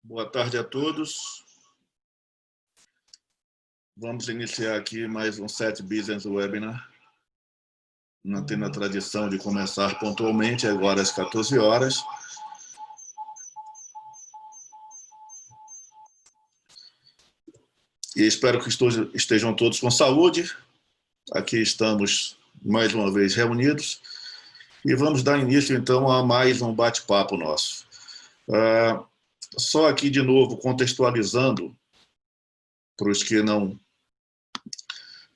Boa tarde a todos. Vamos iniciar aqui mais um SET Business Webinar. Mantendo a tradição de começar pontualmente, agora às 14 horas. E espero que estejam todos com saúde. Aqui estamos mais uma vez reunidos. E vamos dar início, então, a mais um bate-papo nosso. Só aqui, de novo, contextualizando, para os que não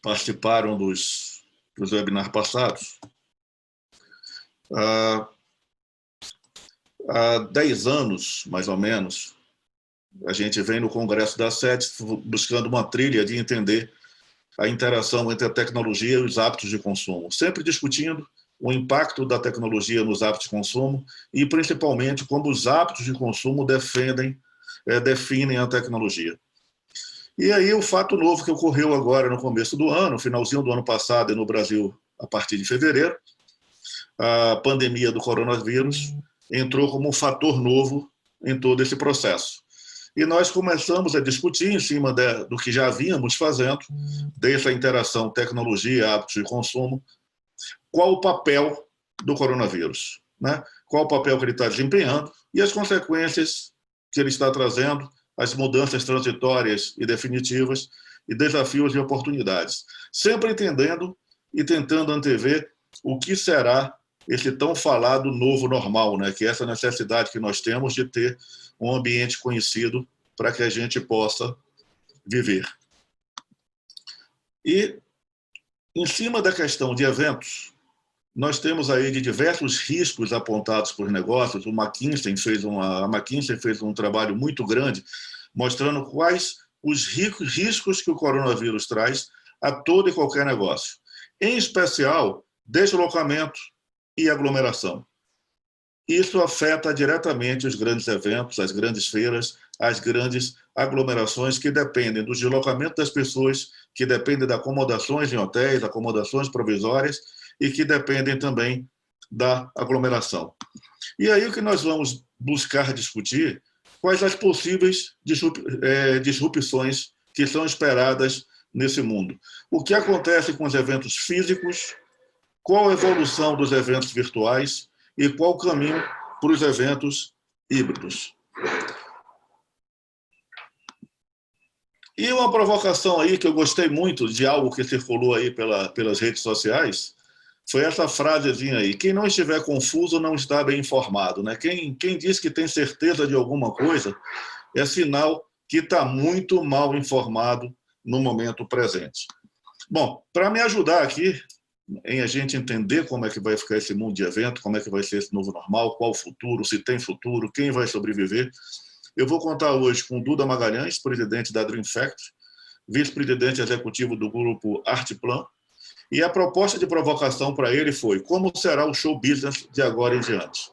participaram dos webinars passados. Há 10 anos, mais ou menos, a gente vem no Congresso da SET buscando uma trilha de entender a interação entre a tecnologia e os hábitos de consumo, sempre discutindo o impacto da tecnologia nos hábitos de consumo e, principalmente, como os hábitos de consumo definem a tecnologia. E aí o fato novo que ocorreu agora no começo do ano, finalzinho do ano passado e no Brasil a partir de fevereiro, a pandemia do coronavírus entrou como um fator novo em todo esse processo. E nós começamos a discutir em cima do que já vínhamos fazendo, dessa interação tecnologia e hábitos de consumo, qual o papel do coronavírus, né? Qual o papel que ele está desempenhando e as consequências que ele está trazendo, as mudanças transitórias e definitivas, e desafios e oportunidades. Sempre entendendo e tentando antever o que será esse tão falado novo normal, né? Que é essa necessidade que nós temos de ter um ambiente conhecido para que a gente possa viver. E, em cima da questão de eventos, nós temos aí de diversos riscos apontados por negócios. A McKinsey fez um trabalho muito grande mostrando quais os riscos que o coronavírus traz a todo e qualquer negócio. Em especial, deslocamento e aglomeração. Isso afeta diretamente os grandes eventos, as grandes feiras, as grandes aglomerações que dependem do deslocamento das pessoas, que dependem de acomodações em hotéis, acomodações provisórias e que dependem também da aglomeração. E aí o que nós vamos buscar discutir, quais as possíveis disrupções que são esperadas nesse mundo. O que acontece com os eventos físicos, qual a evolução dos eventos virtuais e qual o caminho para os eventos híbridos. E uma provocação aí que eu gostei muito de algo que circulou aí pelas redes sociais, foi essa frasezinha aí: quem não estiver confuso não está bem informado, né? Quem diz que tem certeza de alguma coisa é sinal que está muito mal informado no momento presente. Bom, para me ajudar aqui em a gente entender como é que vai ficar esse mundo de evento, como é que vai ser esse novo normal, qual o futuro, se tem futuro, quem vai sobreviver, eu vou contar hoje com Duda Magalhães, presidente da Dream Factory, vice-presidente executivo do grupo Artplan. E a proposta de provocação para ele foi: como será o show business de agora em diante?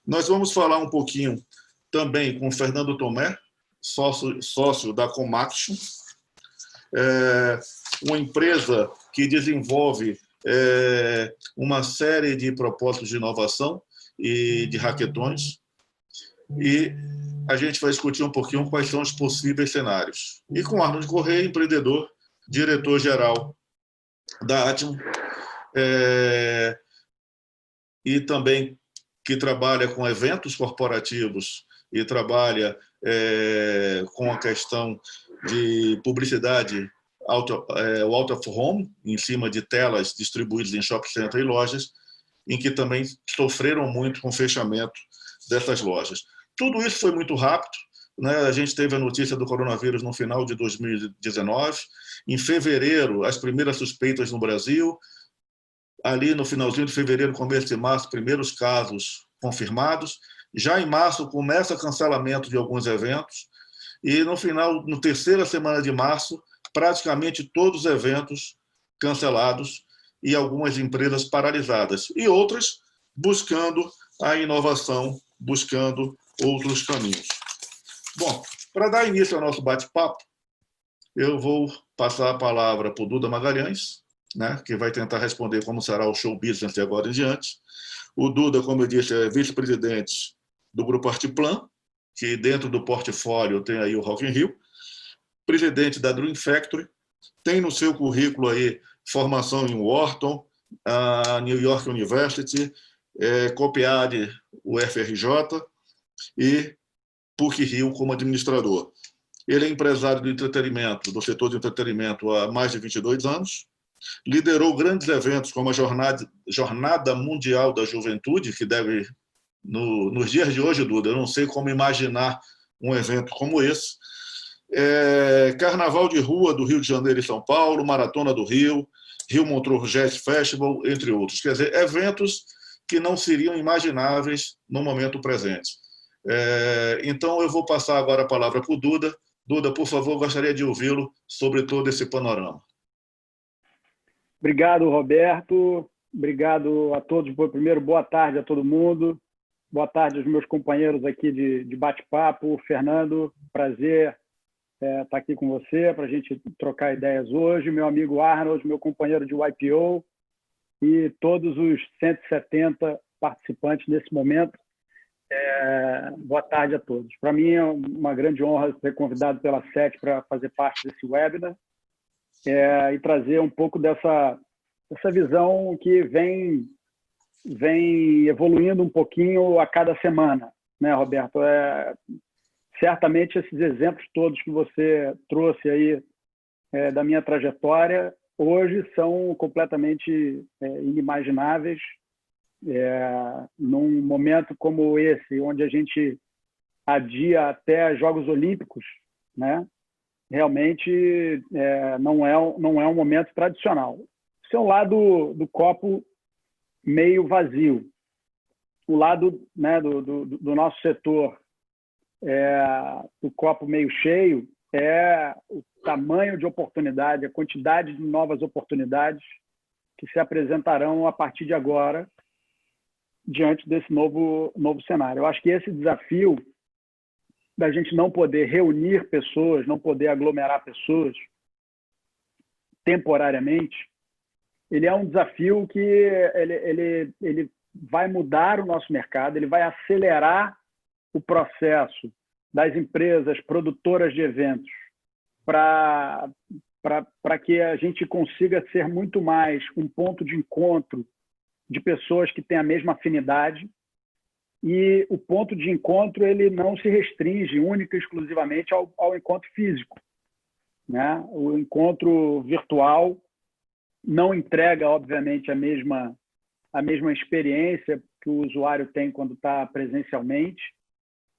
Nós vamos falar um pouquinho também com o Fernando Tomé, sócio da Comaction, uma empresa que desenvolve uma série de propósitos de inovação e de hackathons. E a gente vai discutir um pouquinho quais são os possíveis cenários. E com Arnold Correia, empreendedor, diretor-geral da Atmos, e também que trabalha com eventos corporativos e trabalha com a questão de publicidade o out of home, em cima de telas distribuídas em shopping center e lojas, em que também sofreram muito com o fechamento dessas lojas. Tudo isso foi muito rápido, né? A gente teve a notícia do coronavírus no final de 2019, em fevereiro, as primeiras suspeitas no Brasil, ali no finalzinho de fevereiro, começo de março, primeiros casos confirmados, já em março começa cancelamento de alguns eventos, e no final, na terceira semana de março, praticamente todos os eventos cancelados e algumas empresas paralisadas, e outras buscando a inovação, buscando outros caminhos. Bom, para dar início ao nosso bate-papo, eu vou passar a palavra para o Duda Magalhães, né, que vai tentar responder como será o show business de agora em diante. O Duda, como eu disse, é vice-presidente do Grupo Artplan, que dentro do portfólio tem aí o Rock in Rio, presidente da Dream Factory, tem no seu currículo aí formação em Wharton, a New York University, COPEAD, o FRJ e PUC-Rio como administrador. Ele é empresário do entretenimento, do setor de entretenimento há mais de 22 anos, liderou grandes eventos como a Jornada Mundial da Juventude, que deve, nos dias de hoje, Duda, eu não sei como imaginar um evento como esse, Carnaval de Rua do Rio de Janeiro e São Paulo, Maratona do Rio, Rio Montreux Jazz Festival, entre outros. Quer dizer, eventos que não seriam imagináveis no momento presente. Então, eu vou passar agora a palavra para o Duda. Duda, por favor, gostaria de ouvi-lo sobre todo esse panorama. Obrigado, Roberto. Obrigado a todos. Primeiro, boa tarde a todo mundo. Boa tarde aos meus companheiros aqui de bate-papo. Fernando, prazer estar aqui com você para a gente trocar ideias hoje. Meu amigo Arnold, meu companheiro de YPO e todos os 170 participantes nesse momento. Boa tarde a todos. Para mim é uma grande honra ser convidado pela SET para fazer parte desse webinar e trazer um pouco dessa visão que vem evoluindo um pouquinho a cada semana, né, Roberto? Certamente esses exemplos todos que você trouxe aí da minha trajetória hoje são completamente inimagináveis. Num momento como esse, onde a gente adia até Jogos Olímpicos, né? Realmente não é um momento tradicional. Esse é o lado do copo meio vazio. O lado, né, do nosso setor, do copo meio cheio, é o tamanho de oportunidade, a quantidade de novas oportunidades que se apresentarão a partir de agora diante desse novo cenário. Eu acho que esse desafio da gente não poder reunir pessoas, não poder aglomerar pessoas temporariamente, ele é um desafio que ele vai mudar o nosso mercado, ele vai acelerar o processo das empresas produtoras de eventos para que a gente consiga ser muito mais um ponto de encontro de pessoas que têm a mesma afinidade, e o ponto de encontro ele não se restringe única e exclusivamente ao encontro físico, né? O encontro virtual não entrega, obviamente, a mesma experiência que o usuário tem quando está presencialmente.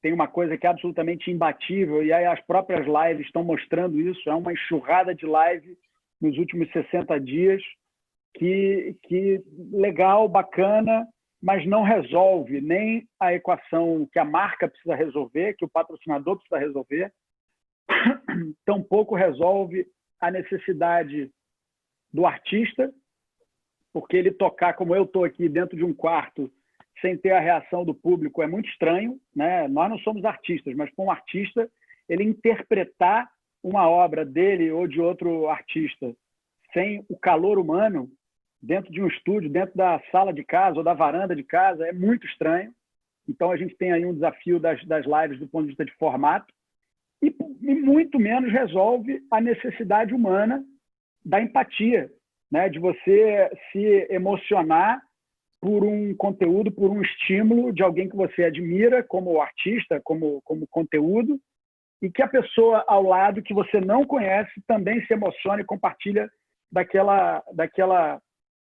Tem uma coisa que é absolutamente imbatível, e aí as próprias lives estão mostrando isso, é uma enxurrada de live nos últimos 60 dias, que legal, bacana, mas não resolve nem a equação que a marca precisa resolver, que o patrocinador precisa resolver, tampouco resolve a necessidade do artista, porque ele tocar como eu estou aqui dentro de um quarto sem ter a reação do público é muito estranho, né? Nós não somos artistas, mas para um artista, ele interpretar uma obra dele ou de outro artista sem o calor humano, dentro de um estúdio, dentro da sala de casa ou da varanda de casa, é muito estranho. Então, a gente tem aí um desafio das lives do ponto de vista de formato e muito menos resolve a necessidade humana da empatia, né? De você se emocionar por um conteúdo, por um estímulo de alguém que você admira como artista, como conteúdo, e que a pessoa ao lado que você não conhece também se emociona e compartilha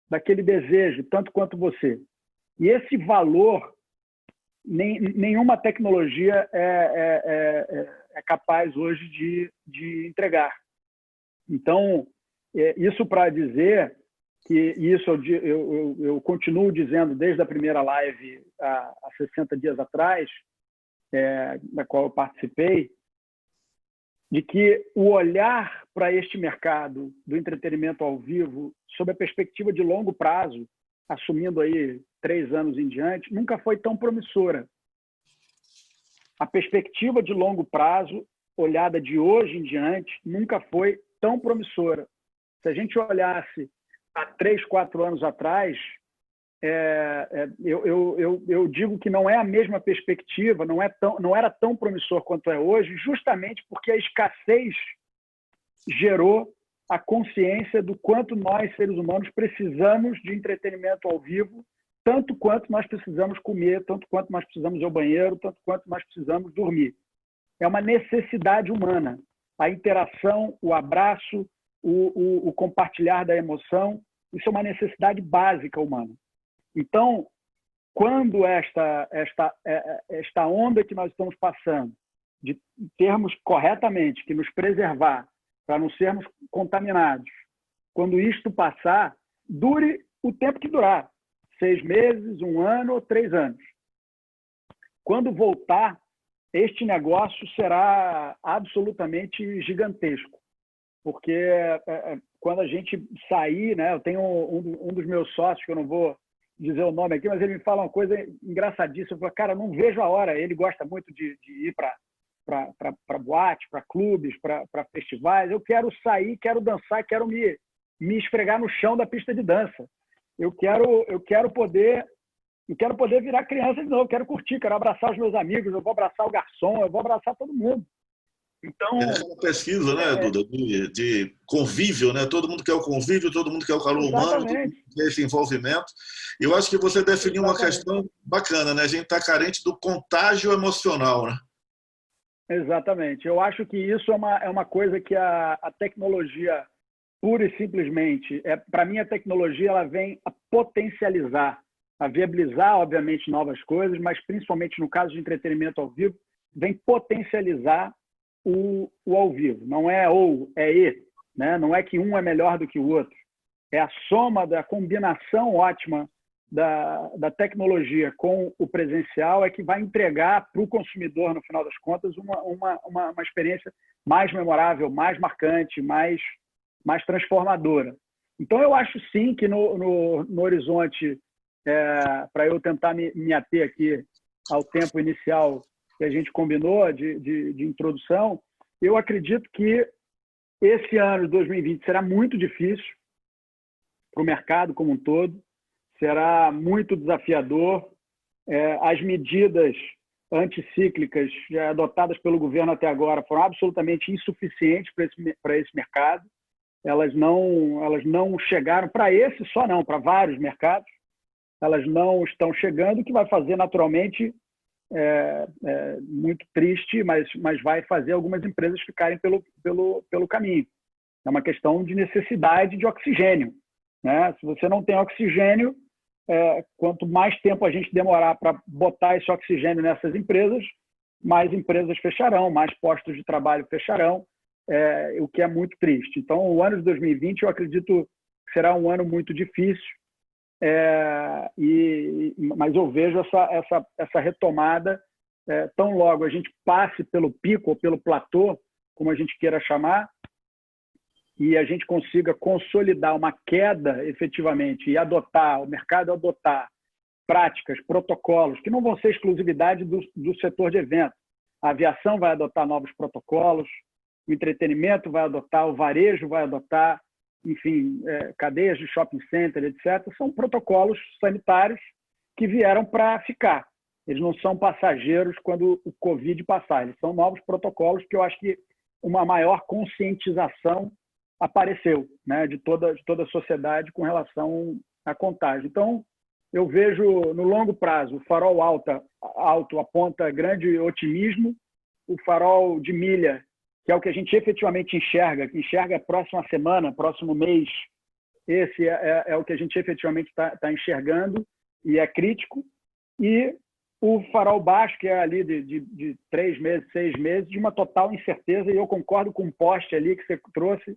daquele desejo, tanto quanto você. E esse valor, nenhuma tecnologia é capaz hoje de entregar. Então, isso para dizer que isso eu continuo dizendo desde a primeira live há 60 dias atrás, da qual eu participei, de que o olhar para este mercado do entretenimento ao vivo sob a perspectiva de longo prazo, assumindo aí 3 anos em diante, nunca foi tão promissora. A perspectiva de longo prazo, olhada de hoje em diante, nunca foi tão promissora. Se a gente olhasse há 3, 4 anos atrás, eu digo que não é a mesma perspectiva, não era tão promissor quanto é hoje, justamente porque a escassez gerou a consciência do quanto nós, seres humanos, precisamos de entretenimento ao vivo, tanto quanto nós precisamos comer, tanto quanto nós precisamos ir ao banheiro, tanto quanto nós precisamos dormir. É uma necessidade humana. A interação, o abraço, o compartilhar da emoção, isso é uma necessidade básica humana. Então, quando esta onda que nós estamos passando, de termos corretamente que nos preservar para não sermos contaminados, quando isto passar, dure o tempo que durar, 6 meses, 1 ano ou 3 anos. Quando voltar, este negócio será absolutamente gigantesco, porque quando a gente sair, né, eu tenho um dos meus sócios, que eu não vou dizer o nome aqui, mas ele me fala uma coisa engraçadíssima. Eu falo, cara, não vejo a hora. Ele gosta muito de ir para boate, para clubes, para festivais. Eu quero sair, quero dançar, quero me esfregar no chão da pista de dança. Eu quero poder virar criança de novo, eu quero curtir, quero abraçar os meus amigos, eu vou abraçar o garçom, eu vou abraçar todo mundo. Então, é uma pesquisa, né, Duda, de convívio, né? Todo mundo quer o convívio, todo mundo quer o calor humano, todo mundo quer esse envolvimento. Eu acho que você definiu uma questão bacana, né? A gente está carente do contágio emocional, né? Exatamente. Eu acho que isso é uma coisa que a tecnologia, pura e simplesmente, para mim a tecnologia ela vem a potencializar, a viabilizar, obviamente, novas coisas, mas principalmente no caso de entretenimento ao vivo, vem potencializar o ao vivo. Não é ou, é e, né? Não é que um é melhor do que o outro. É a soma da combinação ótima da tecnologia com o presencial é que vai entregar para o consumidor, no final das contas, uma experiência mais memorável, mais marcante, mais transformadora. Então, eu acho sim que no horizonte, para eu tentar me ater aqui ao tempo inicial que a gente combinou de introdução, eu acredito que esse ano de 2020 será muito difícil para o mercado como um todo, será muito desafiador. As medidas anticíclicas adotadas pelo governo até agora foram absolutamente insuficientes para esse mercado. Elas não chegaram para esse só não, para vários mercados. Elas não estão chegando, o que vai fazer naturalmente muito triste, mas vai fazer algumas empresas ficarem pelo caminho. É uma questão de necessidade de oxigênio, né? Se você não tem oxigênio, quanto mais tempo a gente demorar para botar esse oxigênio nessas empresas, mais empresas fecharão, mais postos de trabalho fecharão, o que é muito triste. Então, o ano de 2020, eu acredito que será um ano muito difícil, mas eu vejo essa retomada, tão logo a gente passe pelo pico ou pelo platô, como a gente queira chamar, e a gente consiga consolidar uma queda efetivamente e o mercado adotar práticas, protocolos, que não vão ser exclusividade do setor de eventos. A aviação vai adotar novos protocolos, o entretenimento vai adotar, o varejo vai adotar, enfim, cadeias de shopping center, etc. São protocolos sanitários que vieram para ficar. Eles não são passageiros quando o Covid passar, eles são novos protocolos que eu acho que uma maior conscientização apareceu, né, de toda a sociedade com relação à contágio. Então, eu vejo no longo prazo o farol alto aponta grande otimismo, o farol de milha, que é o que a gente efetivamente enxerga a próxima semana, próximo mês, esse é o que a gente efetivamente está enxergando e é crítico, e o farol baixo, que é ali de 3 meses, 6 meses, de uma total incerteza, e eu concordo com o poste ali que você trouxe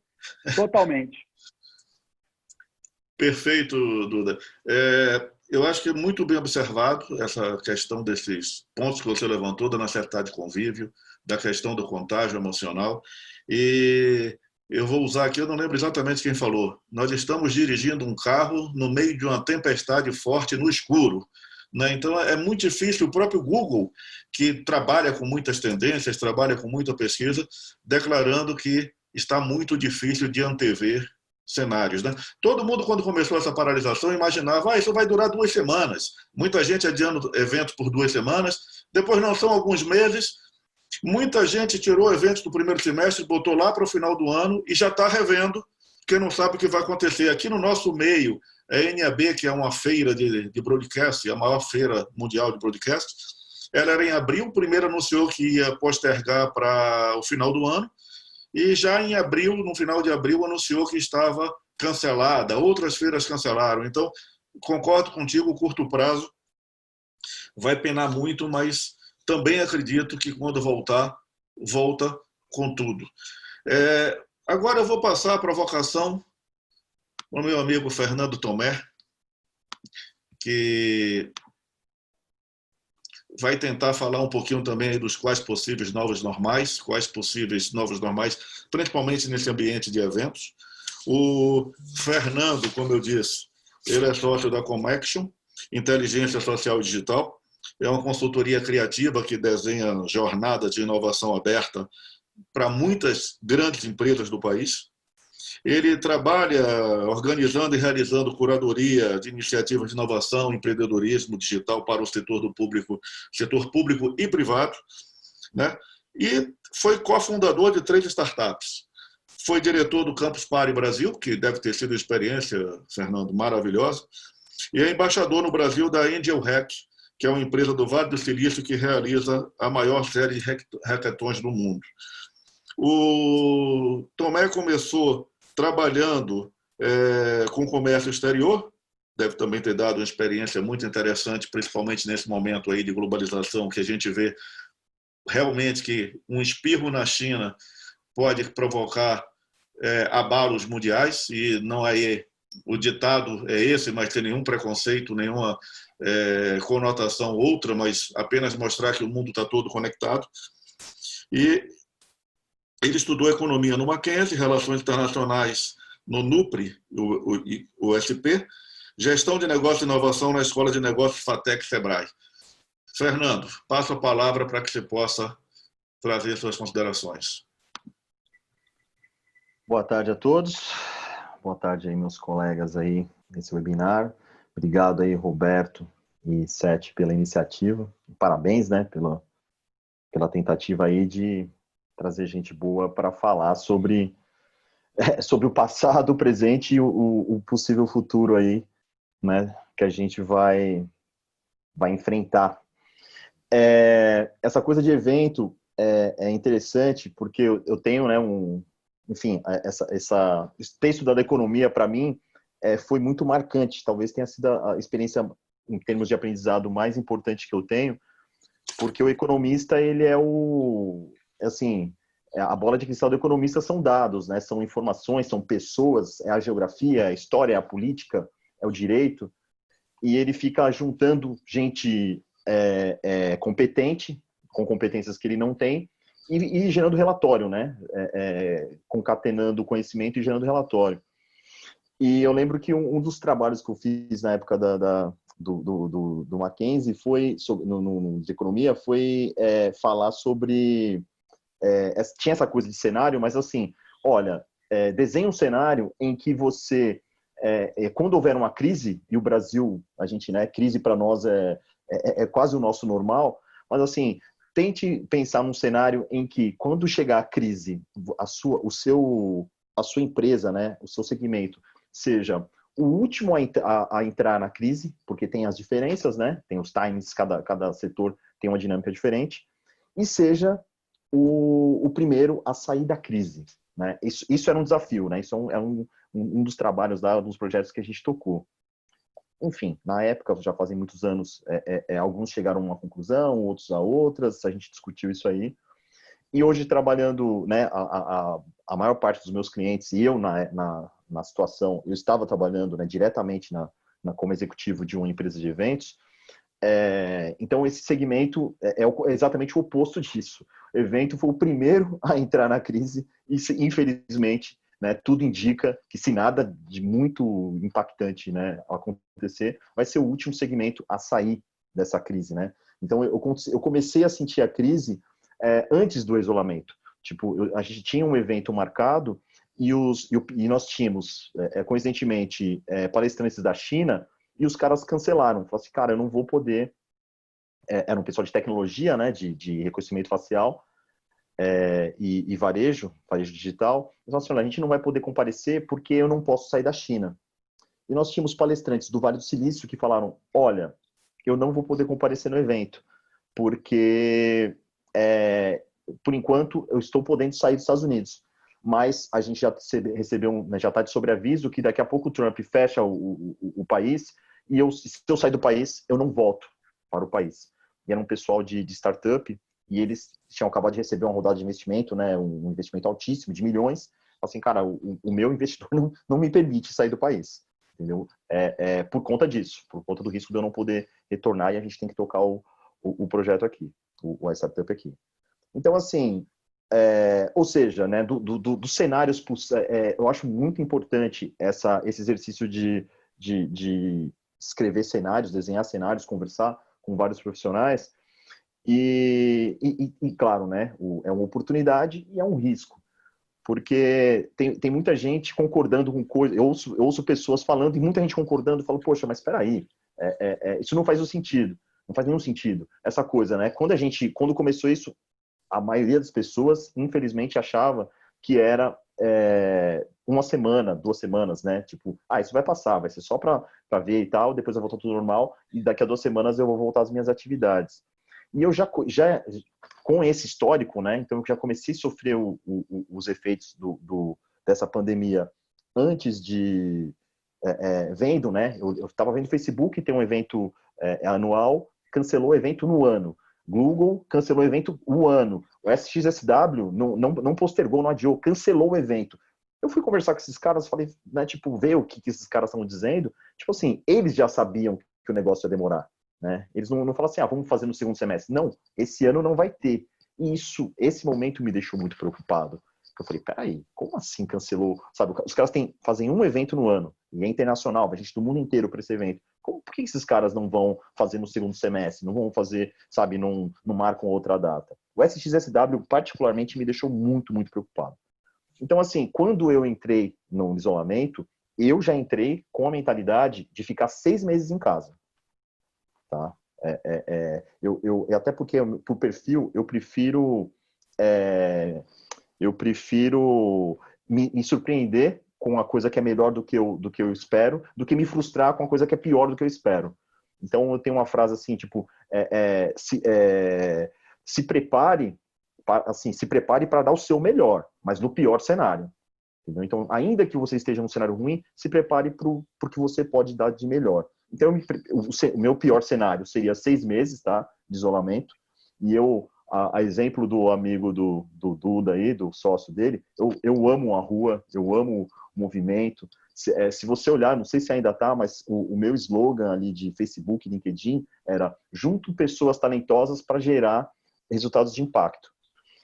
totalmente. Perfeito, Duda. Eu acho que é muito bem observado essa questão desses pontos que você levantou, da necessidade de convívio, da questão do contágio emocional. E eu vou usar aqui, eu não lembro exatamente quem falou, nós estamos dirigindo um carro no meio de uma tempestade forte no escuro. Né? Então, é muito difícil. O próprio Google, que trabalha com muitas tendências, trabalha com muita pesquisa, declarando que está muito difícil de antever cenários, né? Todo mundo, quando começou essa paralisação, imaginava, isso vai durar 2 semanas. Muita gente adiando eventos por 2 semanas, depois não são alguns meses. Muita gente tirou eventos do primeiro semestre, botou lá para o final do ano e já está revendo, porque não sabe o que vai acontecer. Aqui no nosso meio, a NAB, que é uma feira de broadcast, a maior feira mundial de broadcast, ela era em abril, primeiro anunciou que ia postergar para o final do ano, e já em abril, no final de abril, anunciou que estava cancelada, outras feiras cancelaram. Então, concordo contigo, o curto prazo vai penar muito, mas também acredito que quando voltar, volta com tudo. Agora eu vou passar a provocação para o meu amigo Fernando Tomé, que vai tentar falar um pouquinho também dos quais possíveis novos normais, principalmente nesse ambiente de eventos. O Fernando, como eu disse, ele é sócio da Comection, Inteligência Social Digital. É uma consultoria criativa que desenha jornadas de inovação aberta para muitas grandes empresas do país. Ele trabalha organizando e realizando curadoria de iniciativas de inovação e empreendedorismo digital para o setor público e privado, né? E foi cofundador de 3 startups. Foi diretor do Campus Party Brasil, que deve ter sido uma experiência, Fernando, maravilhosa, e é embaixador no Brasil da Angel Hack, que é uma empresa do Vale do Silício que realiza a maior série de hackathons do mundo. O Tomé começou trabalhando com comércio exterior, deve também ter dado uma experiência muito interessante, principalmente nesse momento aí de globalização, que a gente vê realmente que um espirro na China pode provocar abalos mundiais, e não é o ditado é esse, mas sem nenhum preconceito, nenhuma conotação outra, mas apenas mostrar que o mundo está todo conectado. E ele estudou economia no Mackenzie, relações internacionais no NUPRI, o SP, gestão de negócio e inovação na Escola de Negócios FATEC Sebrae. Fernando, passo a palavra para que você possa trazer suas considerações. Boa tarde a todos. Boa tarde aí, meus colegas aí nesse webinar. Obrigado aí, Roberto e Sete, pela iniciativa. Parabéns, né, pela tentativa aí de trazer gente boa para falar sobre o passado, o presente e o possível futuro aí, né, que a gente vai enfrentar. Essa coisa de evento é interessante porque eu tenho, né, enfim, esse ter estudado economia para mim foi muito marcante. Talvez tenha sido a experiência em termos de aprendizado mais importante que eu tenho, porque o economista, ele a bola de cristal do economista são dados, né? São informações, são pessoas, é a geografia, a história, a política, é o direito, e ele fica juntando gente competente, com competências que ele não tem, e gerando relatório, né? Concatenando conhecimento e gerando relatório. E eu lembro que um dos trabalhos que eu fiz na época do Mackenzie foi de economia, foi falar sobre tinha essa coisa de cenário, mas assim, olha, desenha um cenário em que você quando houver uma crise, e o Brasil, a gente, né, crise para nós é quase o nosso normal, mas assim, tente pensar num cenário em que quando chegar a crise, a sua empresa, né, o seu segmento seja o último a entrar na crise, porque tem as diferenças, né? Tem os times, cada setor tem uma dinâmica diferente, e seja o primeiro a sair da crise, né? Isso era um desafio, né? Isso é um dos trabalhos dos projetos que a gente tocou. Enfim, na época, já fazem muitos anos, alguns chegaram a uma conclusão, outros a outras, a gente discutiu isso aí. E hoje, trabalhando, né, a maior parte dos meus clientes, e eu na situação, eu estava trabalhando, né, diretamente como executivo de uma empresa de eventos. Então, esse segmento é exatamente o oposto disso. O evento foi o primeiro a entrar na crise e, infelizmente, né, tudo indica que, se nada de muito impactante, né, acontecer, vai ser o último segmento a sair dessa crise, né? Então, eu comecei a sentir a crise antes do isolamento. Tipo, a gente tinha um evento marcado e nós tínhamos, coincidentemente, palestrantes da China, e os caras cancelaram. Falaram assim, cara, eu não vou poder... Era um pessoal de tecnologia, né, de reconhecimento facial e varejo digital. Eles falaram assim, olha, a gente não vai poder comparecer porque eu não posso sair da China. E nós tínhamos palestrantes do Vale do Silício que falaram, olha, eu não vou poder comparecer no evento, porque, por enquanto, eu estou podendo sair dos Estados Unidos. Mas a gente já recebeu, já está de sobreaviso que daqui a pouco o Trump fecha o país e se eu sair do país, eu não volto para o país. E era um pessoal de startup e eles tinham acabado de receber uma rodada de investimento, né, um investimento altíssimo, de milhões. Assim, cara, o meu investidor não me permite sair do país, entendeu? Por conta disso, por conta do risco de eu não poder retornar e a gente tem que tocar o projeto aqui, a startup aqui. Então, assim, ou seja, né, dos cenários, eu acho muito importante esse exercício de escrever cenários, desenhar cenários, conversar com vários profissionais e claro, né, é uma oportunidade e é um risco, porque tem muita gente concordando com coisas, eu ouço pessoas falando e muita gente concordando, falo, poxa, mas espera aí, isso não faz sentido, não faz nenhum sentido, essa coisa, né, quando começou isso, a maioria das pessoas, infelizmente, achava que era uma semana, 2 semanas, né? Tipo, isso vai passar, vai ser só para ver e tal, depois vai voltar tudo normal, e daqui a 2 semanas eu vou voltar às minhas atividades. E eu já com esse histórico, né? Então eu já comecei a sofrer os efeitos dessa pandemia antes de... vendo, né? Eu estava vendo o Facebook, tem um evento anual, cancelou o evento no ano. Google cancelou o evento um ano. O SXSW não postergou, não adiou, cancelou o evento. Eu fui conversar com esses caras, falei, né, tipo, ver o que esses caras estão dizendo. Tipo assim, eles já sabiam que o negócio ia demorar, né? Eles não falam assim, vamos fazer no segundo semestre. Não, esse ano não vai ter. E esse momento me deixou muito preocupado. Eu falei, peraí, como assim cancelou? Sabe, os caras fazem um evento no ano, e é internacional, vai gente do mundo inteiro para esse evento. Por que esses caras não vão fazer no segundo semestre? Não vão fazer, sabe, não marcam outra data? O SXSW, particularmente, me deixou muito, muito preocupado. Então, assim, quando eu entrei no isolamento, eu já entrei com a mentalidade de ficar 6 meses em casa. Tá? Até porque, por perfil, eu prefiro me surpreender com a coisa que é melhor do que eu espero, do que me frustrar com a coisa que é pior do que eu espero. Então, eu tenho uma frase assim, tipo, se prepare para dar o seu melhor, mas no pior cenário. Entendeu? Então, ainda que você esteja num cenário ruim, se prepare para o que você pode dar de melhor. Então, o meu pior cenário seria 6 meses, tá, de isolamento, e a exemplo do amigo do Duda aí, do sócio dele, eu amo a rua, eu amo o movimento. Se você olhar, não sei se ainda tá, mas o meu slogan ali de Facebook e LinkedIn era junto pessoas talentosas para gerar resultados de impacto.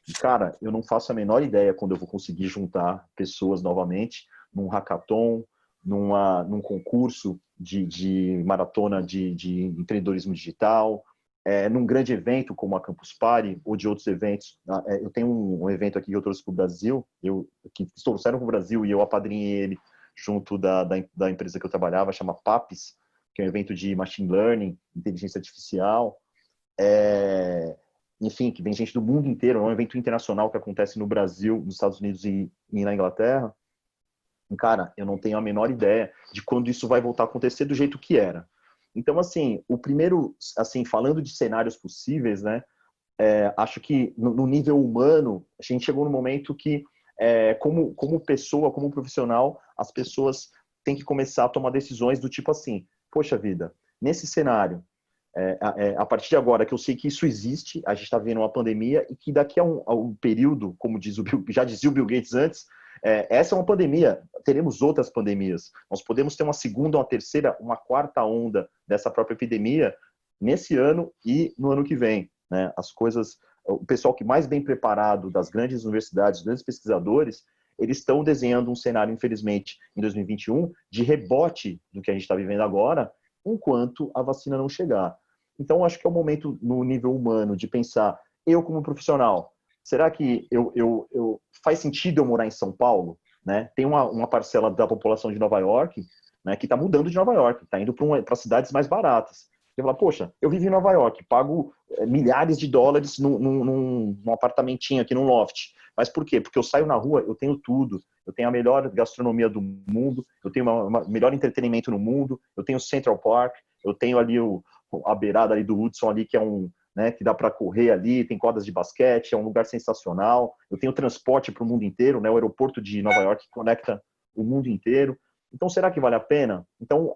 E, cara, eu não faço a menor ideia quando eu vou conseguir juntar pessoas novamente num hackathon, num concurso de maratona de empreendedorismo digital, num grande evento como a Campus Party ou de outros eventos. Eu tenho um evento aqui que eu trouxe para o Brasil, que trouxeram para o Brasil e eu apadrinhei ele junto da empresa que eu trabalhava, chama PAPS, que é um evento de machine learning, inteligência artificial, enfim, que vem gente do mundo inteiro, é um evento internacional que acontece no Brasil, nos Estados Unidos e na Inglaterra. E, cara, eu não tenho a menor ideia de quando isso vai voltar a acontecer do jeito que era. Então, assim, o primeiro, assim, falando de cenários possíveis, né, acho que no nível humano, a gente chegou no momento que, como pessoa, como profissional, as pessoas têm que começar a tomar decisões do tipo assim, poxa vida, nesse cenário, a partir de agora que eu sei que isso existe, a gente está vendo uma pandemia e que daqui a um período, como já dizia o Bill Gates antes, essa é uma pandemia, teremos outras pandemias. Nós podemos ter uma segunda, uma terceira, uma quarta onda dessa própria epidemia nesse ano e no ano que vem. Né? As coisas, o pessoal que mais bem preparado das grandes universidades, grandes pesquisadores, eles estão desenhando um cenário, infelizmente, em 2021, de rebote do que a gente está vivendo agora, enquanto a vacina não chegar. Então, acho que é o momento, no nível humano, de pensar, eu como profissional, será que faz sentido eu morar em São Paulo? né? Tem uma parcela da população de Nova York, né, que está mudando de Nova York, está indo para cidades mais baratas. Você fala, poxa, eu vivo em Nova York, pago milhares de dólares num apartamentinho aqui, num loft. Mas por quê? Porque eu saio na rua, eu tenho tudo. Eu tenho a melhor gastronomia do mundo, eu tenho o melhor entretenimento no mundo, eu tenho o Central Park, eu tenho ali a beirada ali do Hudson, ali, que é né, que dá para correr ali, tem quadras de basquete, é um lugar sensacional. Eu tenho transporte para o mundo inteiro, né, o aeroporto de Nova York conecta o mundo inteiro. Então, será que vale a pena? Então,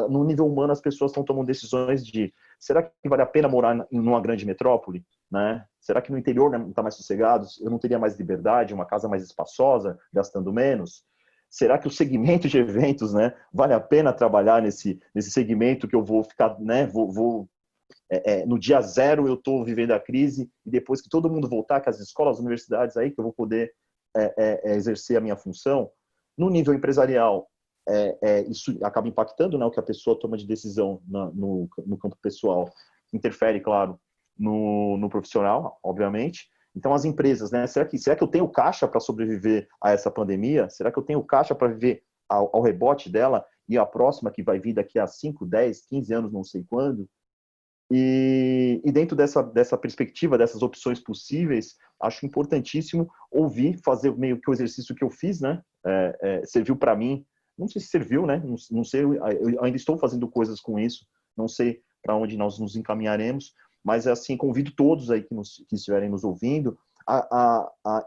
no nível humano, as pessoas estão tomando decisões de será que vale a pena morar em uma grande metrópole? Né? Será que no interior não está mais sossegado? Eu não teria mais liberdade, uma casa mais espaçosa, gastando menos? Será que o segmento de eventos, né, vale a pena trabalhar nesse segmento que eu vou ficar, né, no dia zero eu estou vivendo a crise e depois que todo mundo voltar, que as escolas, as universidades aí, que eu vou poder exercer a minha função? No nível empresarial, isso acaba impactando, né, o que a pessoa toma de decisão no campo pessoal, interfere, claro, no profissional, obviamente. Então, as empresas, né, será que eu tenho caixa para sobreviver a essa pandemia? Será que eu tenho caixa para viver ao rebote dela e a próxima que vai vir daqui a 5, 10, 15 anos, não sei quando? E dentro dessa perspectiva, dessas opções possíveis, acho importantíssimo ouvir, fazer meio que o exercício que eu fiz, né? Serviu para mim. Não sei se serviu, né? Não sei, eu ainda estou fazendo coisas com isso. Não sei para onde nós nos encaminharemos, mas assim, convido todos aí que estiverem nos ouvindo.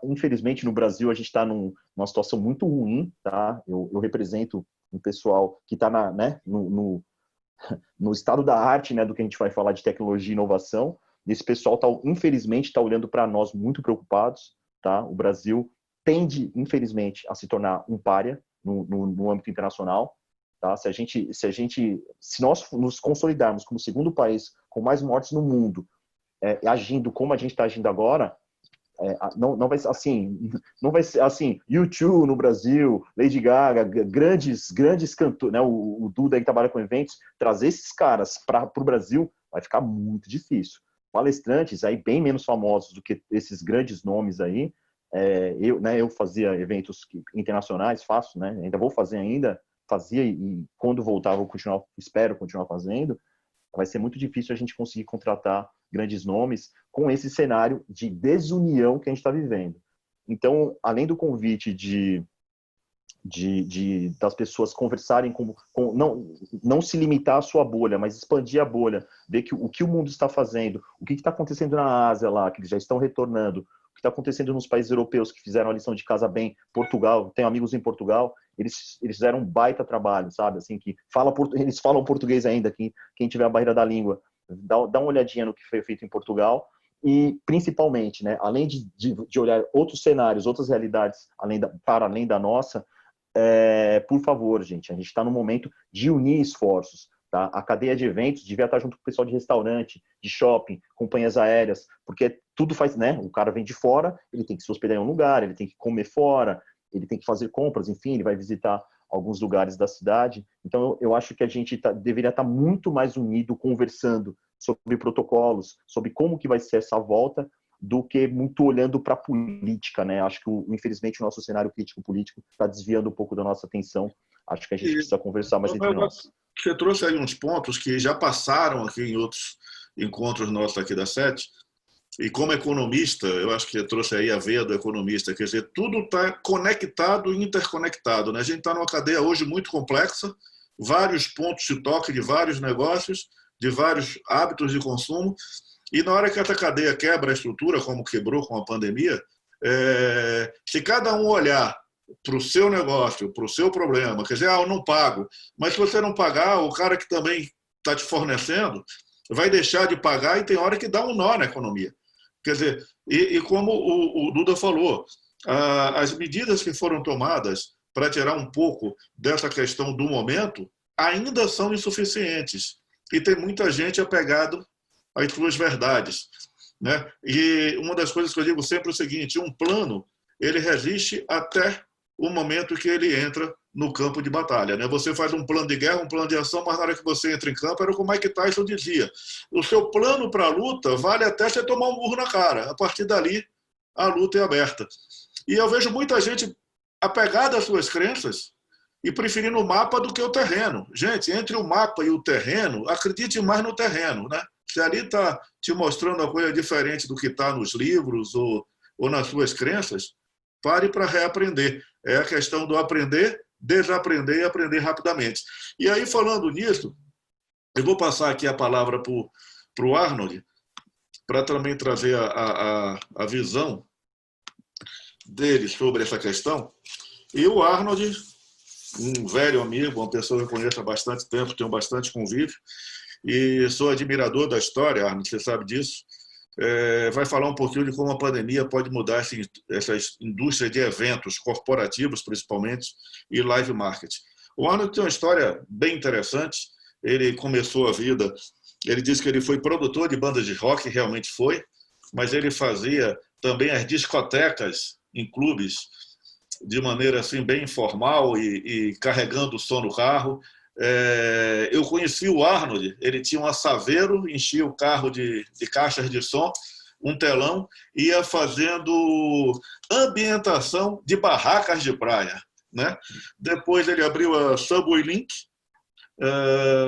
Infelizmente, no Brasil, a gente está numa situação muito ruim, tá? Eu represento um pessoal que está né, no estado da arte, né, do que a gente vai falar de tecnologia e inovação. Esse pessoal, infelizmente, está olhando para nós muito preocupados. Tá? O Brasil tende, infelizmente, a se tornar um pária no âmbito internacional. Tá? Se nós nos consolidarmos como o segundo país com mais mortes no mundo, agindo como a gente está agindo agora, não vai ser assim, U2 no Brasil, Lady Gaga, grandes cantores, né, o Duda aí que trabalha com eventos, trazer esses caras para o Brasil vai ficar muito difícil. Palestrantes aí bem menos famosos do que esses grandes nomes aí, eu fazia eventos internacionais, faço, né, ainda vou fazer fazia e quando voltar espero continuar fazendo. Vai ser muito difícil a gente conseguir contratar grandes nomes com esse cenário de desunião que a gente está vivendo. Então, além do convite das pessoas conversarem não se limitar à sua bolha, mas expandir a bolha, ver o que o mundo está fazendo, o que está acontecendo na Ásia lá, que eles já estão retornando, o que está acontecendo nos países europeus que fizeram a lição de casa bem, Portugal, tenho amigos em Portugal, eles fizeram um baita trabalho, sabe, assim, eles falam português ainda, quem tiver a barreira da língua, dá uma olhadinha no que foi feito em Portugal, e principalmente, né, além de olhar outros cenários, outras realidades, para além da nossa, por favor, gente, a gente está no momento de unir esforços, tá? A cadeia de eventos devia estar junto com o pessoal de restaurante, de shopping, companhias aéreas, porque tudo faz, né? O cara vem de fora, ele tem que se hospedar em um lugar, ele tem que comer fora, ele tem que fazer compras, enfim, ele vai visitar alguns lugares da cidade. Então, eu acho que a gente deveria estar muito mais unido, conversando sobre protocolos, sobre como que vai ser essa volta, do que muito olhando para a política, né? Acho que, infelizmente, o nosso cenário crítico-político está desviando um pouco da nossa atenção. Acho que a gente precisa conversar mais entre nós. Você trouxe aí uns pontos que já passaram aqui em outros encontros nossos aqui da SET, e como economista, eu acho que você trouxe aí a veia do economista, quer dizer, tudo está conectado e interconectado, né? A gente está numa cadeia hoje muito complexa, vários pontos de toque de vários negócios, de vários hábitos de consumo, e na hora que essa cadeia quebra a estrutura, como quebrou com a pandemia, se cada um olhar para o seu negócio, para o seu problema, quer dizer, eu não pago, mas se você não pagar, o cara que também está te fornecendo vai deixar de pagar e tem hora que dá um nó na economia. Quer dizer, e como o Duda falou, as medidas que foram tomadas para tirar um pouco dessa questão do momento ainda são insuficientes e tem muita gente apegado às suas verdades, né? E uma das coisas que eu digo sempre é o seguinte, um plano, ele resiste até o momento que ele entra no campo de batalha, né? Você faz um plano de guerra, um plano de ação, mas na hora que você entra em campo, era como Mike Tyson dizia, o seu plano para a luta vale até você tomar um murro na cara, a partir dali a luta é aberta. E eu vejo muita gente apegado às suas crenças e preferindo o mapa do que o terreno. Gente, entre o mapa e o terreno, acredite mais no terreno, né? Se ali está te mostrando uma coisa diferente do que está nos livros ou nas suas crenças, pare para reaprender. É a questão do aprender, desaprender e aprender rapidamente. E aí, falando nisso, eu vou passar aqui a palavra para o Arnold, para também trazer a visão dele sobre essa questão. E o Arnold, um velho amigo, uma pessoa que eu conheço há bastante tempo, tenho bastante convívio, e sou admirador da história, Arnold, você sabe disso, vai falar um pouquinho de como a pandemia pode mudar essa indústria de eventos corporativos, principalmente, e live marketing. O Arnold tem uma história bem interessante. Ele começou a vida, ele disse que ele foi produtor de bandas de rock, realmente foi, mas ele fazia também as discotecas em clubes de maneira assim bem informal e carregando o som no carro. Eu conheci o Arnold, ele tinha um assaveiro, enchia o carro de caixas de som, um telão, ia fazendo ambientação de barracas de praia, né? Depois ele abriu a Subway Link,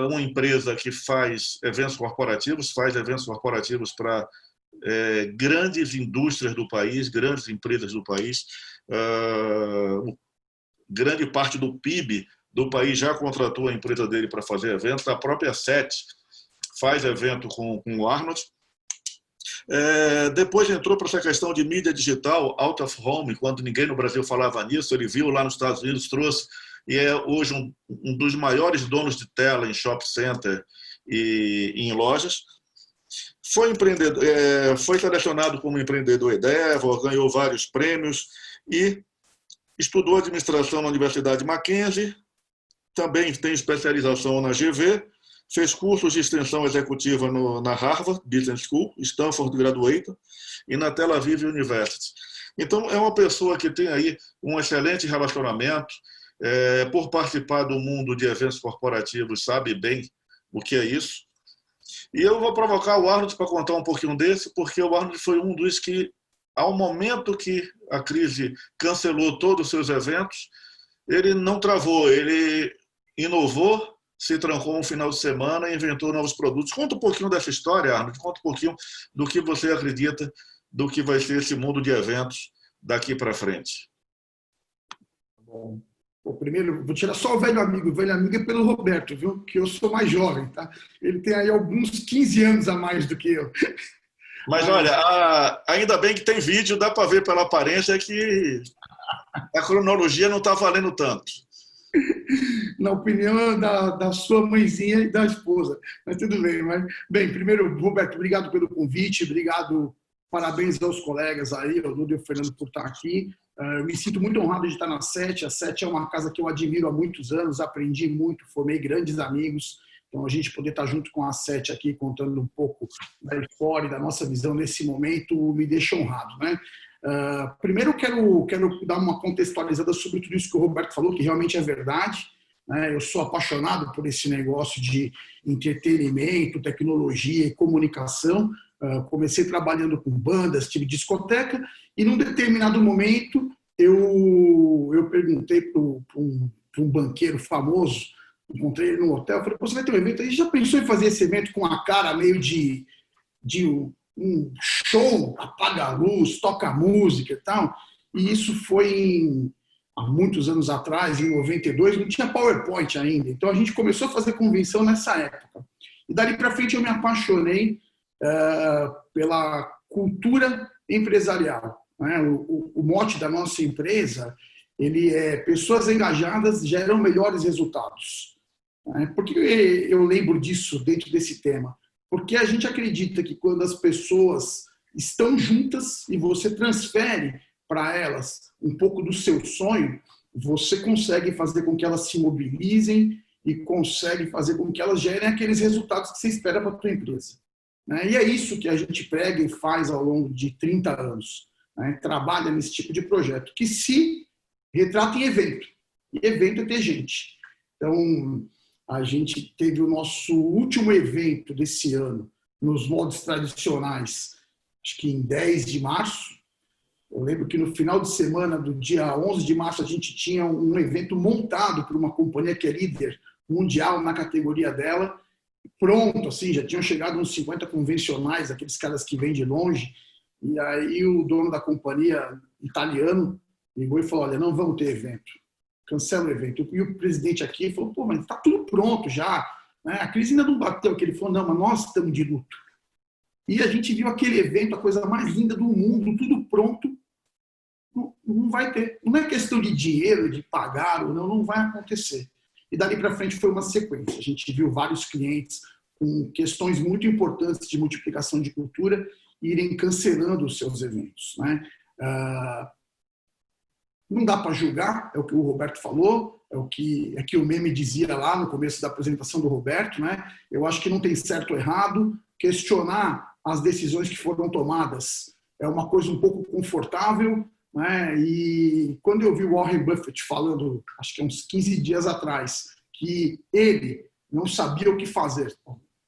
uma empresa que faz eventos corporativos para grandes indústrias do país, grandes empresas do país. Grande parte do PIB do país já contratou a empresa dele para fazer eventos. A própria SET faz evento com o Arnold. Depois entrou para essa questão de mídia digital, out of home, quando ninguém no Brasil falava nisso. Ele viu lá nos Estados Unidos, trouxe, e é hoje um dos maiores donos de tela em shopping center e em lojas. Foi empreendedor, foi selecionado como empreendedor Endeavor, ganhou vários prêmios e estudou administração na Universidade Mackenzie, também tem especialização na GV, fez cursos de extensão executiva na Harvard Business School, Stanford Graduate e na Tel Aviv University. Então, é uma pessoa que tem aí um excelente relacionamento, por participar do mundo de eventos corporativos, sabe bem o que é isso. E eu vou provocar o Arnold para contar um pouquinho desse, porque o Arnold foi um dos que, ao momento que a crise cancelou todos os seus eventos, ele não travou, ele inovou, se trancou um final de semana e inventou novos produtos. Conta um pouquinho dessa história, Arnold, conta um pouquinho do que você acredita do que vai ser esse mundo de eventos daqui para frente. Bom, primeiro, vou tirar só o velho amigo é pelo Roberto, viu? Que eu sou mais jovem, tá? Ele tem aí alguns 15 anos a mais do que eu. Mas olha, ainda bem que tem vídeo, dá para ver pela aparência que a cronologia não está valendo tanto. Na opinião da sua mãezinha e da esposa. Mas tudo bem. Bem, primeiro, Roberto, obrigado pelo convite, obrigado, parabéns aos colegas aí, ao Dudu e ao Fernando por estar aqui. Eu me sinto muito honrado de estar na SET. A SET é uma casa que eu admiro há muitos anos, aprendi muito, formei grandes amigos. Então, a gente poder estar junto com a SET aqui, contando um pouco da história e da nossa visão nesse momento, me deixa honrado, né? Primeiro, quero dar uma contextualizada sobre tudo isso que o Roberto falou, que realmente é verdade, né? Eu sou apaixonado por esse negócio de entretenimento, tecnologia e comunicação. Comecei trabalhando com bandas, tive discoteca, e num determinado momento eu perguntei para um banqueiro famoso, encontrei ele no hotel, falei, você vai ter um evento aí? Já pensou em fazer esse evento com a cara meio de um show, apaga a luz, toca música e tal? E isso foi há muitos anos atrás, em 92, não tinha PowerPoint ainda. Então a gente começou a fazer convenção nessa época. E dali para frente eu me apaixonei pela cultura empresarial, né? O mote da nossa empresa, ele é: pessoas engajadas geram melhores resultados. Por que eu lembro disso dentro desse tema? Porque a gente acredita que quando as pessoas estão juntas e você transfere para elas um pouco do seu sonho, você consegue fazer com que elas se mobilizem e consegue fazer com que elas gerem aqueles resultados que você espera para a tua empresa. E é isso que a gente prega e faz ao longo de 30 anos. Trabalha nesse tipo de projeto, que se retrata em evento. E evento é ter gente. Então, a gente teve o nosso último evento desse ano, nos moldes tradicionais, acho que em 10 de março, Eu lembro que no final de semana do dia 11 de março a gente tinha um evento montado por uma companhia que é líder mundial na categoria dela, pronto, assim, já tinham chegado uns 50 convencionais, aqueles caras que vêm de longe, e aí o dono da companhia, italiano, ligou e falou, olha, não vamos ter evento, cancela o evento. E o presidente aqui falou, pô, mas está tudo pronto já, né? A crise ainda não bateu. Ele falou, não, mas nós estamos de luto. E a gente viu aquele evento, a coisa mais linda do mundo, tudo pronto, não vai ter. Não é questão de dinheiro, de pagar ou não, não vai acontecer. E dali para frente foi uma sequência. A gente viu vários clientes com questões muito importantes de multiplicação de cultura irem cancelando os seus eventos, né? Não dá para julgar, é o que o Roberto falou, é o que o meme dizia lá no começo da apresentação do Roberto, né? Eu acho que não tem certo ou errado. Questionar as decisões que foram tomadas é uma coisa um pouco confortável, né? E quando eu vi o Warren Buffett falando, acho que uns 15 dias atrás, que ele não sabia o que fazer.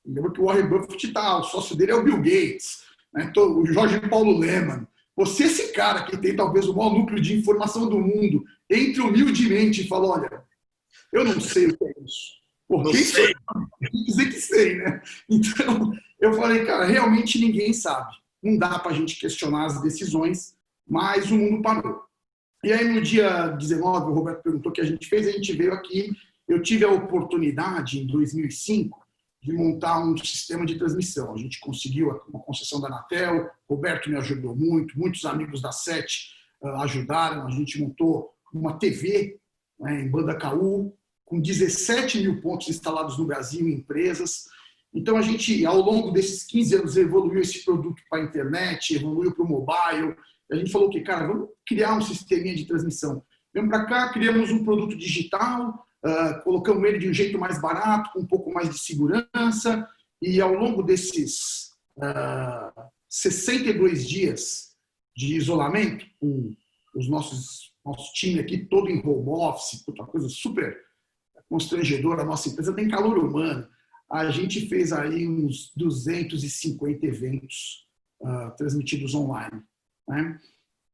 Lembra que o Warren Buffett o sócio dele é o Bill Gates, né? O Jorge Paulo Lemann. Você, esse cara que tem talvez o maior núcleo de informação do mundo, entre humildemente e fala, olha, eu não sei o que é isso. Pô, quem sei? Quem dizer que sei, né? Então, eu falei, cara, realmente ninguém sabe. Não dá para a gente questionar as decisões, mas o mundo parou. E aí, no dia 19, o Roberto perguntou o que a gente fez, a gente veio aqui, eu tive a oportunidade, em 2005, de montar um sistema de transmissão. A gente conseguiu uma concessão da Anatel, Roberto me ajudou muito, muitos amigos da SET ajudaram, a gente montou uma TV, né, em banda KU, com 17 mil pontos instalados no Brasil em empresas. Então, a gente, ao longo desses 15 anos, evoluiu esse produto para a internet, evoluiu para o mobile. A gente falou que, cara, vamos criar um sisteminha de transmissão. Vamos para cá, criamos um produto digital, colocamos ele de um jeito mais barato, com um pouco mais de segurança, e ao longo desses 62 dias de isolamento, com os nosso time aqui todo em home office, outra coisa super constrangedora, a nossa empresa tem calor humano, a gente fez aí uns 250 eventos transmitidos online, né?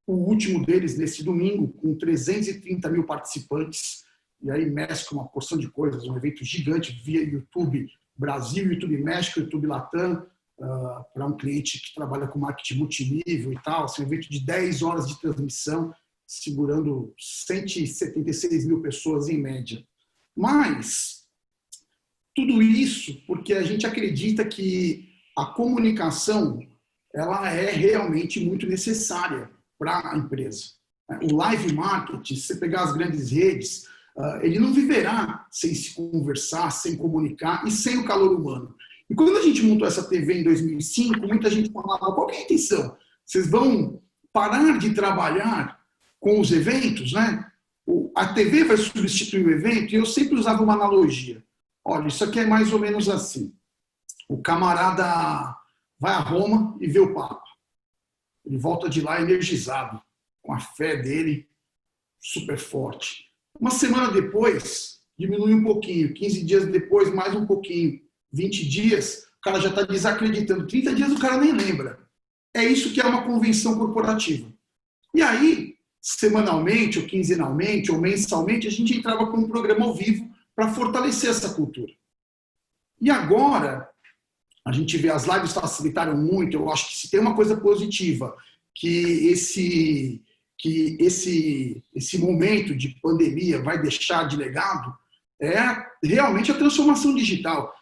O último deles, nesse domingo, com 330 mil participantes, e aí mescla uma porção de coisas, um evento gigante via YouTube Brasil, YouTube México, YouTube Latam, para um cliente que trabalha com marketing multinível e tal, assim, um evento de 10 horas de transmissão, segurando 176 mil pessoas em média. Mas, tudo isso porque a gente acredita que a comunicação ela é realmente muito necessária para a empresa. O live marketing, se você pegar as grandes redes, ele não viverá sem se conversar, sem comunicar e sem o calor humano. E quando a gente montou essa TV em 2005, muita gente falava, qual que é a intenção? Vocês vão parar de trabalhar com os eventos, né? A TV vai substituir o evento, e eu sempre usava uma analogia. Olha, isso aqui é mais ou menos assim. O camarada vai a Roma e vê o Papa. Ele volta de lá energizado, com a fé dele super forte. Uma semana depois, diminui um pouquinho. 15 dias depois, mais um pouquinho. 20 dias, o cara já está desacreditando. 30 dias, o cara nem lembra. É isso que é uma convenção corporativa. E aí, semanalmente, ou quinzenalmente, ou mensalmente, a gente entrava com um programa ao vivo para fortalecer essa cultura. E agora, a gente vê as lives facilitaram muito. Eu acho que se tem uma coisa positiva, que esse momento de pandemia vai deixar de legado, é realmente a transformação digital.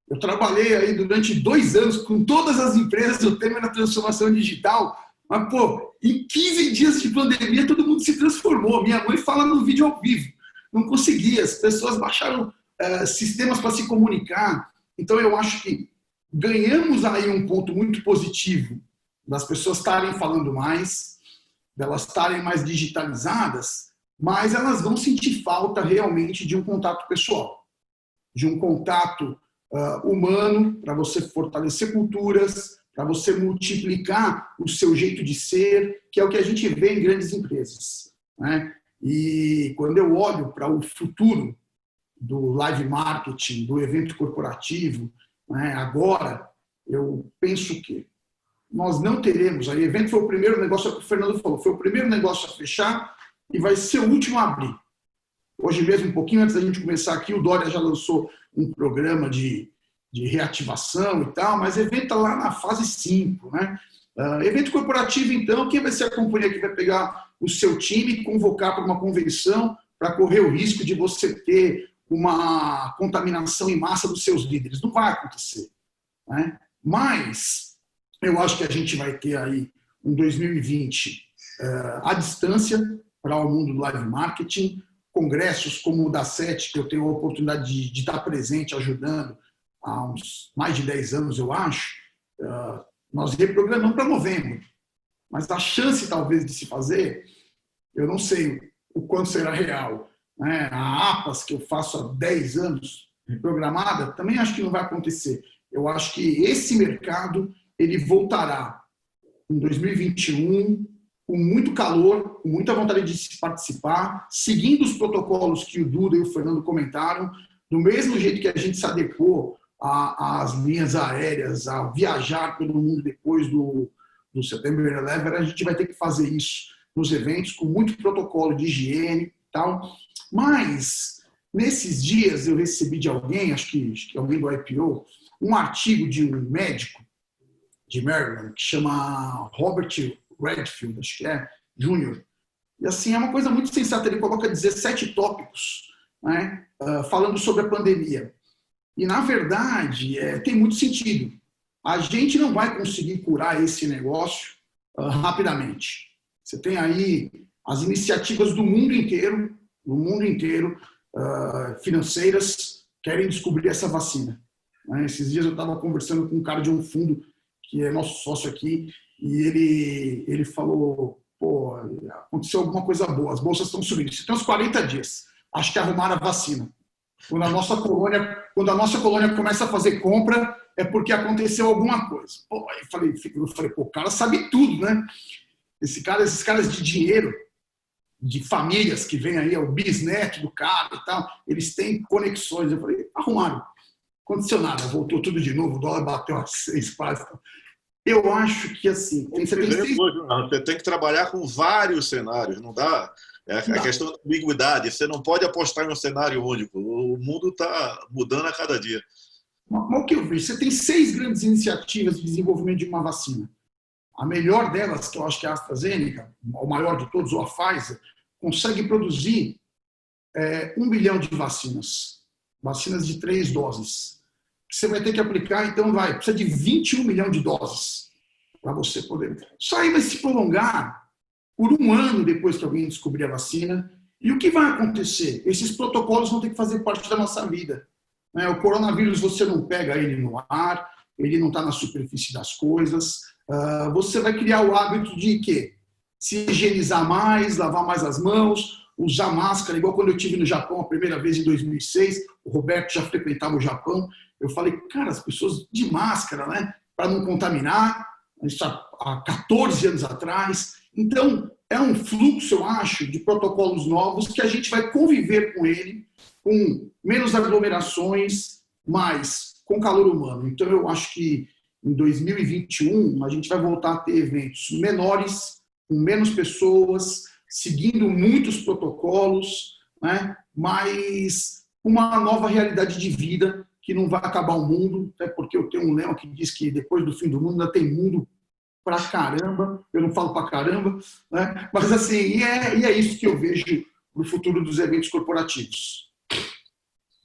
Eu trabalhei aí durante 2 anos com todas as empresas, o tema era transformação digital, mas, pô, em 15 dias de pandemia todo mundo se transformou. Minha mãe fala no vídeo ao vivo, não conseguia, as pessoas baixaram sistemas para se comunicar. Então, eu acho que ganhamos aí um ponto muito positivo das pessoas estarem falando mais, delas estarem mais digitalizadas, mas elas vão sentir falta realmente de um contato pessoal, de um contato humano, para você fortalecer culturas, para você multiplicar o seu jeito de ser, que é o que a gente vê em grandes empresas, né? E quando eu olho para o futuro do live marketing, do evento corporativo, né, agora, eu penso que nós não teremos. Aí, o evento foi o primeiro negócio, que o Fernando falou, foi o primeiro negócio a fechar e vai ser o último a abrir. Hoje mesmo, um pouquinho antes da gente começar aqui, o Dória já lançou um programa de reativação e tal, mas o evento está lá na fase 5, né? Evento corporativo, então, quem vai ser a companhia que vai pegar o seu time e convocar para uma convenção para correr o risco de você ter uma contaminação em massa dos seus líderes? Não vai acontecer, né? Mas eu acho que a gente vai ter aí um 2020 à distância para o mundo do live marketing, congressos como o da SET, que eu tenho a oportunidade de estar presente, ajudando há uns mais de 10 anos, eu acho. Nós reprogramamos para novembro, mas a chance talvez de se fazer, eu não sei o quanto será real, né? A APAS, que eu faço há 10 anos, reprogramada, também acho que não vai acontecer. Eu acho que esse mercado ele voltará em 2021 com muito calor, com muita vontade de se participar, seguindo os protocolos que o Duda e o Fernando comentaram, do mesmo jeito que a gente se adequou às linhas aéreas, a viajar pelo mundo depois do September 11, a gente vai ter que fazer isso nos eventos, com muito protocolo de higiene e tal. Mas, nesses dias, eu recebi de alguém, acho que alguém do IPO, um artigo de um médico de Maryland, que chama Robert Redfield, acho que é, Júnior. E assim, é uma coisa muito sensata, ele coloca 17 tópicos, né, falando sobre a pandemia. E, na verdade, tem muito sentido. A gente não vai conseguir curar esse negócio rapidamente. Você tem aí as iniciativas do mundo inteiro, financeiras, querem descobrir essa vacina. Esses dias eu estava conversando com um cara de um fundo, que é nosso sócio aqui, e ele falou, pô, aconteceu alguma coisa boa, as bolsas estão subindo. Isso tem uns 40 dias. Acho que arrumaram a vacina. Quando a nossa colônia começa a fazer compra, é porque aconteceu alguma coisa. Pô, eu falei, pô, o cara sabe tudo, né? Esses caras de dinheiro, de famílias que vêm aí, é o bisneto do cara e tal, eles têm conexões. Eu falei, arrumaram. Aconteceu nada, voltou tudo de novo, o dólar bateu a 6 quase. Eu acho que assim... Você tem que trabalhar com vários cenários, não dá... A questão da ambiguidade, você não pode apostar em um cenário único. O mundo está mudando a cada dia. Mas o que eu vejo? Você tem 6 grandes iniciativas de desenvolvimento de uma vacina. A melhor delas, que eu acho que é a AstraZeneca, o maior de todos, ou a Pfizer, consegue produzir 1 bilhão de vacinas de 3 doses. Você vai ter que aplicar, então precisa de 21 milhões de doses para você poder. Isso aí vai se prolongar por 1 ano depois que alguém descobrir a vacina. E o que vai acontecer? Esses protocolos vão ter que fazer parte da nossa vida. O coronavírus, você não pega ele no ar, ele não está na superfície das coisas. Você vai criar o hábito de quê? Se higienizar mais, lavar mais as mãos, usar máscara, igual quando eu estive no Japão a primeira vez em 2006, o Roberto já frequentava o Japão. Eu falei, cara, as pessoas de máscara, né? Para não contaminar, isso há 14 anos atrás. Então, é um fluxo, eu acho, de protocolos novos que a gente vai conviver com ele, com menos aglomerações, mas com calor humano. Então, eu acho que em 2021 a gente vai voltar a ter eventos menores, com menos pessoas, seguindo muitos protocolos, né? Mas uma nova realidade de vida que não vai acabar o mundo, até porque eu tenho um lema que diz que depois do fim do mundo ainda tem mundo pra caramba, eu não falo pra caramba, né? Mas assim, e é isso que eu vejo no futuro dos eventos corporativos.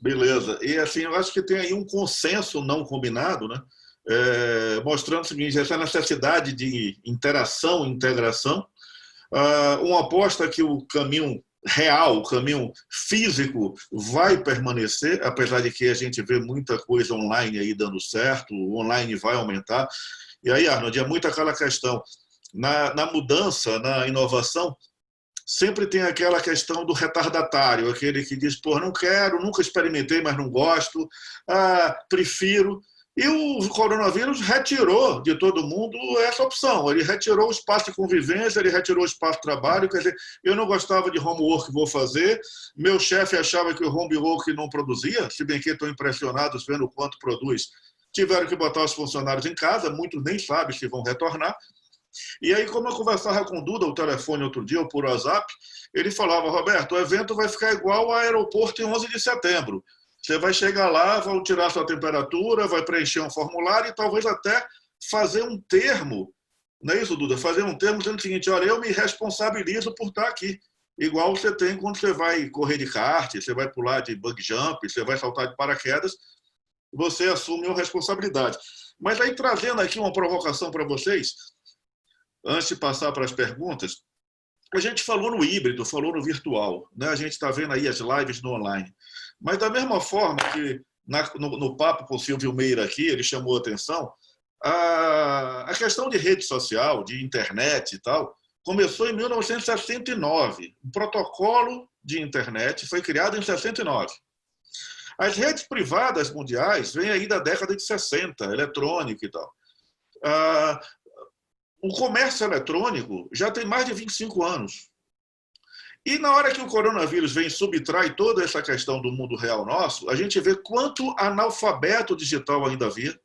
Beleza. E assim, eu acho que tem aí um consenso não combinado, né? Mostrando o seguinte, essa necessidade de interação, integração, uma aposta que o caminho real, o caminho físico vai permanecer, apesar de que a gente vê muita coisa online aí dando certo, o online vai aumentar. E aí, Arnold, é muito aquela questão, na mudança, na inovação, sempre tem aquela questão do retardatário, aquele que diz, pô, não quero, nunca experimentei, mas não gosto, prefiro. E o coronavírus retirou de todo mundo essa opção. Ele retirou o espaço de convivência, ele retirou o espaço de trabalho. Quer dizer, eu não gostava de homework, vou fazer. Meu chefe achava que o homework não produzia, se bem que estou impressionado vendo o quanto produz. tiveram que botar os funcionários em casa, muitos nem sabem se vão retornar. E aí, como eu conversava com o Duda, o telefone outro dia, ou por WhatsApp, ele falava, Roberto, o evento vai ficar igual ao aeroporto em 11 de setembro. Você vai chegar lá, vão tirar sua temperatura, vai preencher um formulário e talvez até fazer um termo, não é isso, Duda? Fazer um termo dizendo o seguinte, olha, eu me responsabilizo por estar aqui. Igual você tem quando você vai correr de kart, você vai pular de bungee jump, você vai saltar de paraquedas, você assume uma responsabilidade. Mas aí, trazendo aqui uma provocação para vocês, antes de passar para as perguntas, a gente falou no híbrido, falou no virtual, né? A gente está vendo aí as lives no online. Mas da mesma forma que no papo com o Silvio Meira aqui, ele chamou a atenção, a questão de rede social, de internet e tal, começou em 1969. O protocolo de internet foi criado em 69. As redes privadas mundiais vêm aí da década de 60, eletrônica e tal. O comércio eletrônico já tem mais de 25 anos. E na hora que o coronavírus vem e subtrai toda essa questão do mundo real nosso, a gente vê quanto analfabeto digital ainda havia,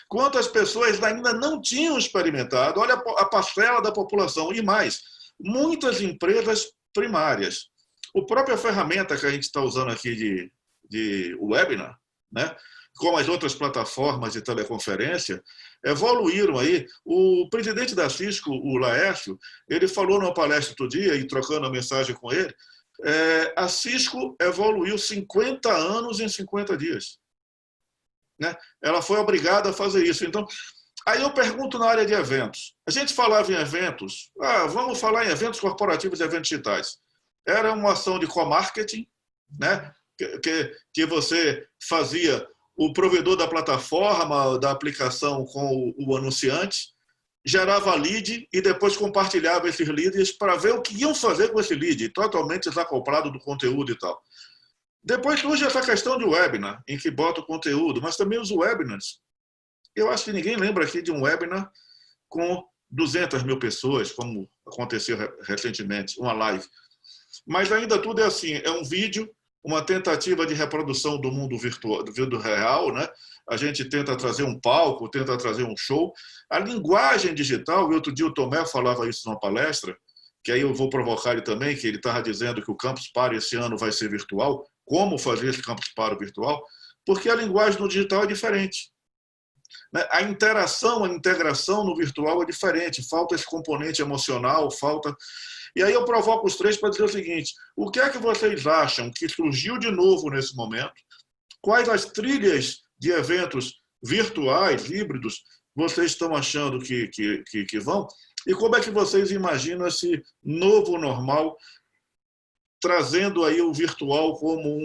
quantas pessoas ainda não tinham experimentado, olha a parcela da população, e mais, muitas empresas primárias. A própria ferramenta que a gente está usando aqui de webinar, né? Como as outras plataformas de teleconferência, evoluíram aí. O presidente da Cisco, o Laércio, ele falou numa palestra outro dia, e trocando a mensagem com ele, a Cisco evoluiu 50 anos em 50 dias. Né? Ela foi obrigada a fazer isso. Então, aí eu pergunto na área de eventos. A gente falava em eventos, vamos falar em eventos corporativos e eventos digitais. Era uma ação de co-marketing, né? que você fazia o provedor da plataforma, da aplicação com o anunciante, gerava lead e depois compartilhava esses leads para ver o que iam fazer com esse lead, totalmente desacoplado do conteúdo e tal. Depois surge essa questão de webinar, em que bota o conteúdo, mas também os webinars. Eu acho que ninguém lembra aqui de um webinar com 200 mil pessoas, como aconteceu recentemente, uma live. Mas ainda tudo é assim, é um vídeo, uma tentativa de reprodução do mundo virtual, do mundo real, né? A gente tenta trazer um palco, tenta trazer um show. A linguagem digital, e outro dia o Tomé falava isso numa palestra, que aí eu vou provocar ele também, que ele estava dizendo que o Campus Party esse ano vai ser virtual. Como fazer esse Campus Party virtual? Porque a linguagem no digital é diferente. A interação, a integração no virtual é diferente. Falta esse componente emocional, falta... E aí eu provoco os três para dizer o seguinte, o que é que vocês acham que surgiu de novo nesse momento? Quais as trilhas de eventos virtuais, híbridos, vocês estão achando que vão? E como é que vocês imaginam esse novo normal, trazendo aí o virtual como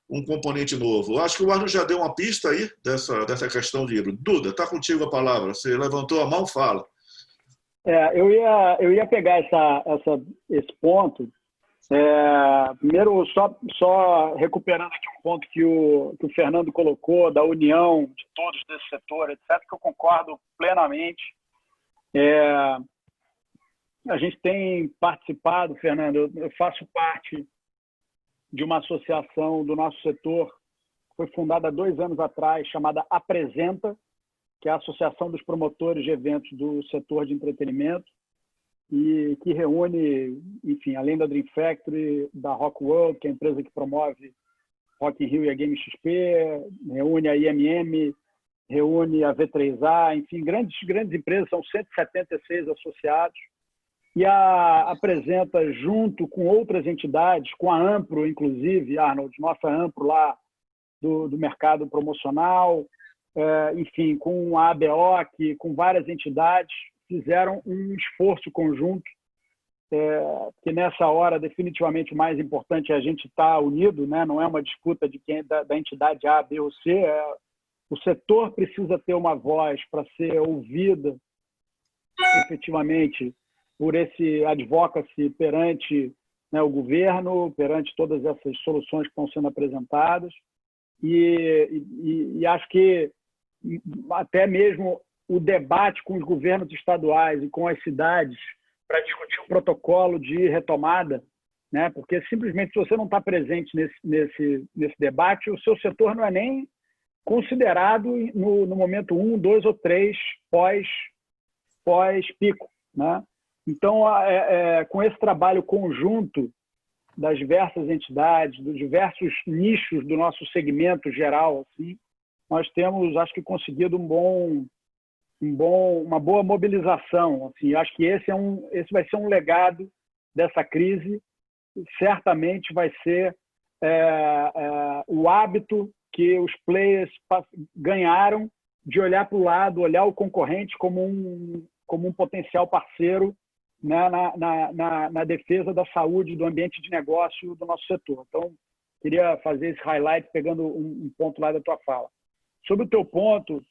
um componente novo? Eu acho que o Arno já deu uma pista aí dessa questão de híbrido. Duda, está contigo a palavra. Você levantou a mão, fala. Eu ia pegar esse ponto. Primeiro, só recuperando aqui um ponto que o Fernando colocou, da união de todos desse setor, etc., que eu concordo plenamente. A gente tem participado, Fernando, eu faço parte de uma associação do nosso setor, que foi fundada há 2 anos atrás, chamada Apresenta, que é a Associação dos Promotores de Eventos do Setor de Entretenimento, e que reúne, enfim, além da Dream Factory, da Rock World, que é a empresa que promove Rock in Rio e a Game XP, reúne a IMM, reúne a V3A, enfim, grandes empresas, são 176 associados, e apresenta, junto com outras entidades, com a Ampro, inclusive, Arnold, nossa Ampro lá do mercado promocional, enfim, com a ABO, com várias entidades, fizeram um esforço conjunto, que nessa hora, definitivamente, o mais importante é a gente estar unido, né? Não é uma disputa de quem da entidade A, B ou C. O setor precisa ter uma voz para ser ouvida, efetivamente, por esse advocacy perante, né, o governo, perante todas essas soluções que estão sendo apresentadas. E acho que até mesmo o debate com os governos estaduais e com as cidades para discutir o protocolo de retomada, né? Porque simplesmente se você não está presente nesse debate, o seu setor não é nem considerado no momento 1, 2 ou 3 pós-pico, né? Então, com esse trabalho conjunto das diversas entidades, dos diversos nichos do nosso segmento geral, assim, nós temos, acho que, conseguido uma boa mobilização. Assim, acho que esse vai ser um legado dessa crise. Certamente vai ser o hábito que os players ganharam de olhar para o lado, olhar o concorrente como um potencial parceiro, né, na defesa da saúde, do ambiente de negócio do nosso setor. Então, queria fazer esse highlight pegando um ponto lá da tua fala. Sobre o teu ponto,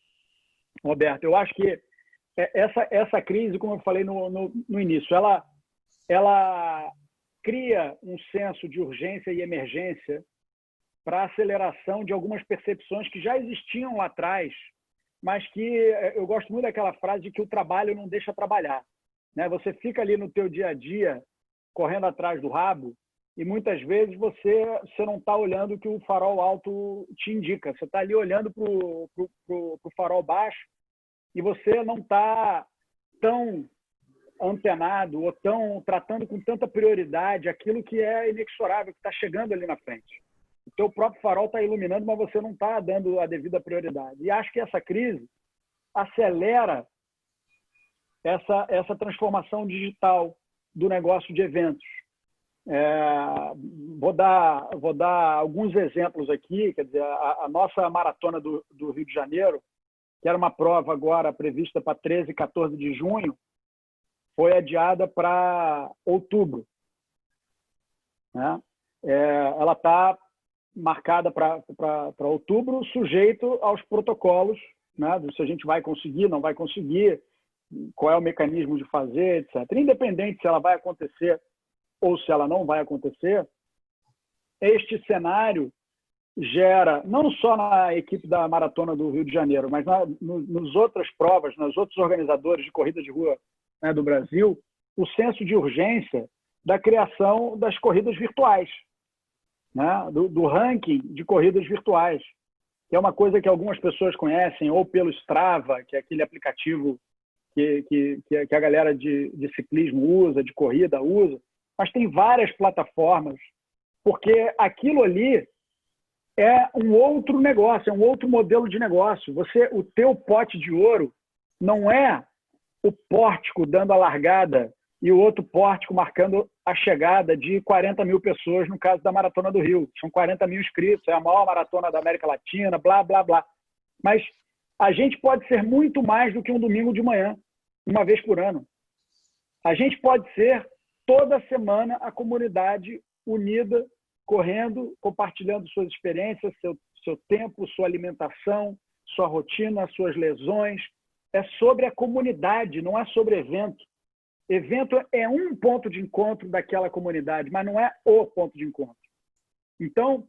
Roberto, eu acho que essa crise, como eu falei no início, ela cria um senso de urgência e emergência para a aceleração de algumas percepções que já existiam lá atrás, mas que eu gosto muito daquela frase de que o trabalho não deixa trabalhar, né? Você fica ali no teu dia a dia, correndo atrás do rabo, e muitas vezes você não está olhando o que o farol alto te indica. Você está ali olhando para o farol baixo e você não está tão antenado ou tratando com tanta prioridade aquilo que é inexorável, que está chegando ali na frente. O teu próprio farol está iluminando, mas você não está dando a devida prioridade. E acho que essa crise acelera essa transformação digital do negócio de eventos. Vou dar alguns exemplos aqui. Quer dizer, a nossa maratona do Rio de Janeiro, que era uma prova agora prevista para 13 e 14 de junho, foi adiada para outubro, né? Ela está marcada para outubro, sujeito aos protocolos, né? Se a gente vai conseguir, não vai conseguir, qual é o mecanismo de fazer, etc. Independente se ela vai acontecer ou se ela não vai acontecer, este cenário gera, não só na equipe da Maratona do Rio de Janeiro, mas nos outras provas, nos outros organizadores de corrida de rua, né, do Brasil, o senso de urgência da criação das corridas virtuais, né, do ranking de corridas virtuais, que é uma coisa que algumas pessoas conhecem ou pelo Strava, que é aquele aplicativo que a galera de ciclismo usa, de corrida usa, mas tem várias plataformas, porque aquilo ali é um outro negócio, é um outro modelo de negócio. O teu pote de ouro não é o pórtico dando a largada e o outro pórtico marcando a chegada de 40 mil pessoas, no caso da Maratona do Rio. São 40 mil inscritos, é a maior maratona da América Latina, blá, blá, blá. Mas a gente pode ser muito mais do que um domingo de manhã, uma vez por ano. A gente pode ser toda semana a comunidade unida, correndo, compartilhando suas experiências, seu tempo, sua alimentação, sua rotina, suas lesões. É sobre a comunidade, não é sobre evento. Evento é um ponto de encontro daquela comunidade, mas não é o ponto de encontro. Então,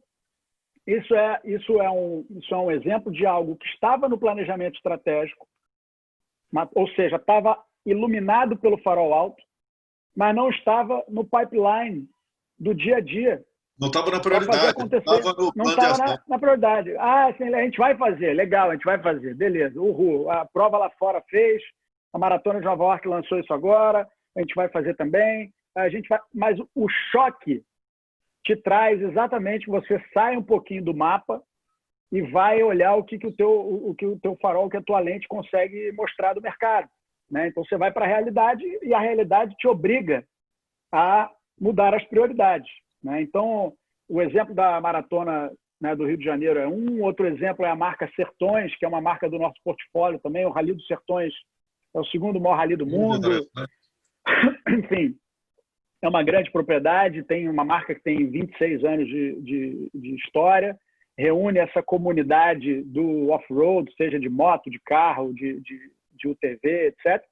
isso é um exemplo de algo que estava no planejamento estratégico, ou seja, estava iluminado pelo farol alto, mas não estava no pipeline do dia a dia. Não estava na prioridade, não estava na prioridade. Sim, a gente vai fazer, legal, a gente vai fazer, beleza, uhul. A prova lá fora fez, a Maratona de Nova York lançou isso agora, a gente vai fazer também, mas o choque te traz exatamente, você sai um pouquinho do mapa e vai olhar o que o teu farol, que a tua lente consegue mostrar do mercado, né? Então você vai para a realidade e a realidade te obriga a mudar as prioridades, né? Então, o exemplo da Maratona, né, do Rio de Janeiro é outro exemplo é a marca Sertões, que é uma marca do nosso portfólio também. O Rally dos Sertões é o segundo maior rally do mundo. Enfim, é uma grande propriedade, tem uma marca que tem 26 anos de história, reúne essa comunidade do off-road, seja de moto, de carro, de UTV, etc.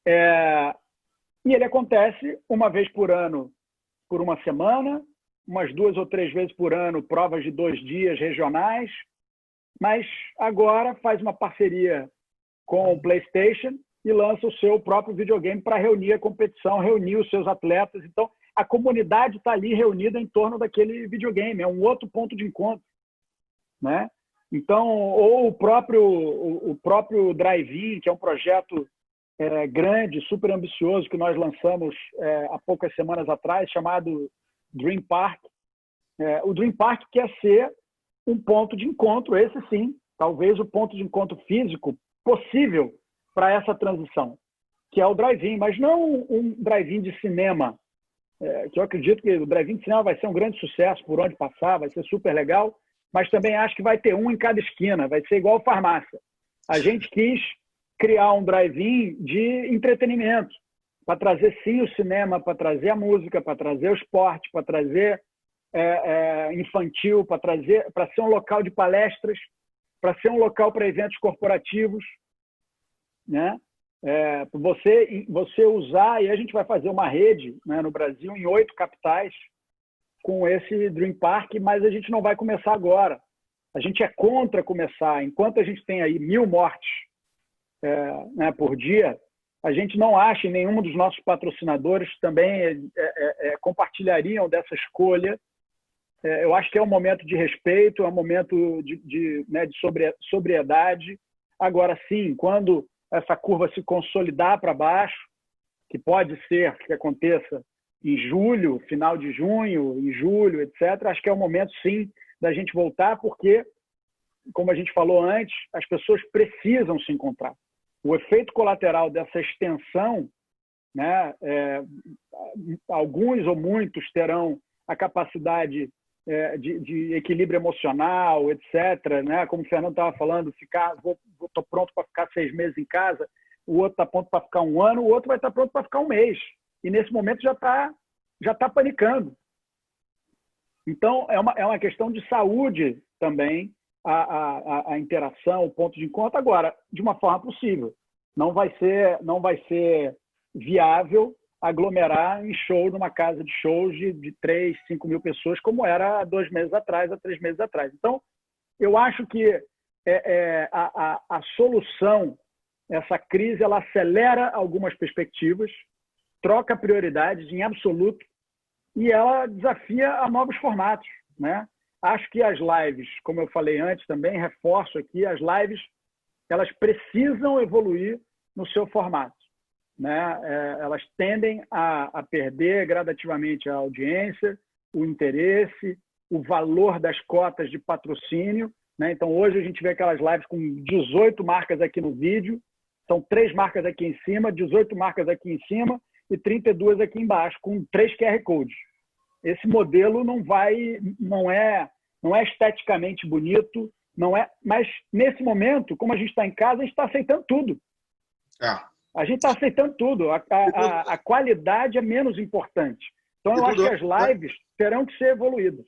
E ele acontece uma vez por ano, por uma semana, umas 2 ou 3 vezes por ano, provas de 2 dias regionais, mas agora faz uma parceria com o PlayStation e lança o seu próprio videogame para reunir a competição, reunir os seus atletas. Então, a comunidade está ali reunida em torno daquele videogame, é um outro ponto de encontro, né? Então, ou o próprio Drive-In, que é um projeto grande, super ambicioso, que nós lançamos há poucas semanas atrás, chamado Dream Park. O Dream Park quer ser um ponto de encontro, esse sim, talvez o ponto de encontro físico possível para essa transição, que é o drive-in, mas não um drive-in de cinema, que eu acredito que o drive-in de cinema vai ser um grande sucesso por onde passar, vai ser super legal, mas também acho que vai ter um em cada esquina, vai ser igual farmácia. A gente quis criar um drive-in de entretenimento, para trazer sim o cinema, para trazer a música, para trazer o esporte, para trazer infantil, para ser um local de palestras, para ser um local para eventos corporativos, né? Você usar, e a gente vai fazer uma rede, né, no Brasil, em 8 capitais, com esse Dream Park, mas a gente não vai começar agora. A gente é contra começar. Enquanto a gente tem aí 1000 mortes né, por dia, a gente não acha, e nenhum dos nossos patrocinadores também compartilhariam dessa escolha. Eu acho que é um momento de respeito, é um momento de sobriedade. Agora, sim, quando essa curva se consolidar para baixo, que pode ser que aconteça em julho, final de junho, em julho, etc., acho que é o momento, sim, da gente voltar, porque, como a gente falou antes, as pessoas precisam se encontrar. O efeito colateral dessa extensão, né, alguns ou muitos terão a capacidade de equilíbrio emocional, etc., né? Como o Fernando estava falando, estou pronto para ficar 6 meses em casa, o outro está pronto para ficar 1 ano, o outro vai estar pronto para ficar 1 mês. E nesse momento já tá panicando. Então, é uma questão de saúde também, a interação, o ponto de encontro. Agora, de uma forma possível. Não vai ser viável aglomerar em show numa casa de shows de 3, 5 mil pessoas, como era há 2 meses atrás, há 3 meses atrás. Então, eu acho que a solução, essa crise, ela acelera algumas perspectivas, troca prioridades em absoluto e ela desafia a novos formatos, né? Acho que as lives, como eu falei antes também, reforço aqui, as lives elas precisam evoluir no seu formato, né? Elas tendem a perder gradativamente a audiência, o interesse, o valor das cotas de patrocínio, né? Então, hoje a gente vê aquelas lives com 18 marcas aqui no vídeo, são 3 marcas aqui em cima, 18 marcas aqui em cima e 32 aqui embaixo, com 3 QR Codes. Esse modelo não é esteticamente bonito, mas nesse momento, como a gente está em casa, a gente está aceitando tudo. A gente está aceitando tudo. A qualidade é menos importante. Então, eu acho que as lives terão que ser evoluídas.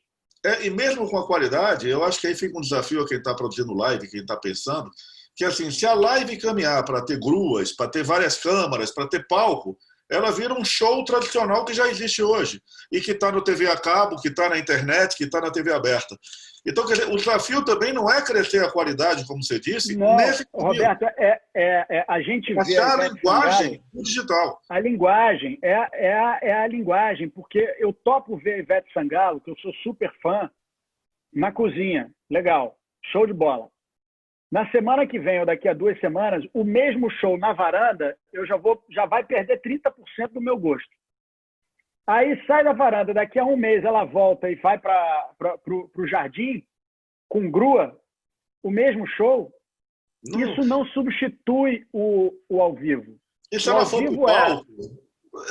E mesmo com a qualidade, eu acho que aí fica um desafio a quem está produzindo live, quem está pensando, que assim, se a live caminhar para ter gruas, para ter várias câmaras, para ter palco, ela vira um show tradicional que já existe hoje e que está no TV a cabo, que está na internet, que está na TV aberta. Então, quer dizer, o desafio também não é crescer a qualidade, como você disse, não, nesse Roberto, a gente vê a linguagem do digital. A linguagem é a linguagem, porque eu topo ver Ivete Sangalo, que eu sou super fã, na cozinha. Legal, show de bola. Na semana que vem, ou daqui a 2 semanas, o mesmo show na varanda, já vai perder 30% do meu gosto. Aí sai da varanda, daqui a 1 mês ela volta e vai para o jardim, com grua, o mesmo show. Isso não substitui o ao vivo. E se ela for para o palco,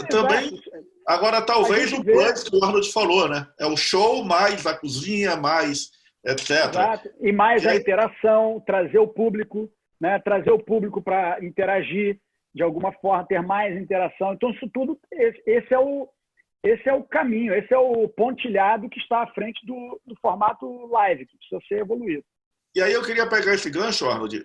também... Agora, talvez o plus que o Arnold falou, né? É o show mais a cozinha, mais... etc. Exato. E mais a interação, trazer o público, né? Trazer o público para interagir de alguma forma, ter mais interação. Então, isso tudo, esse é o caminho, esse é o pontilhado que está à frente do formato live, que precisa ser evoluído. E aí eu queria pegar esse gancho, Arnold,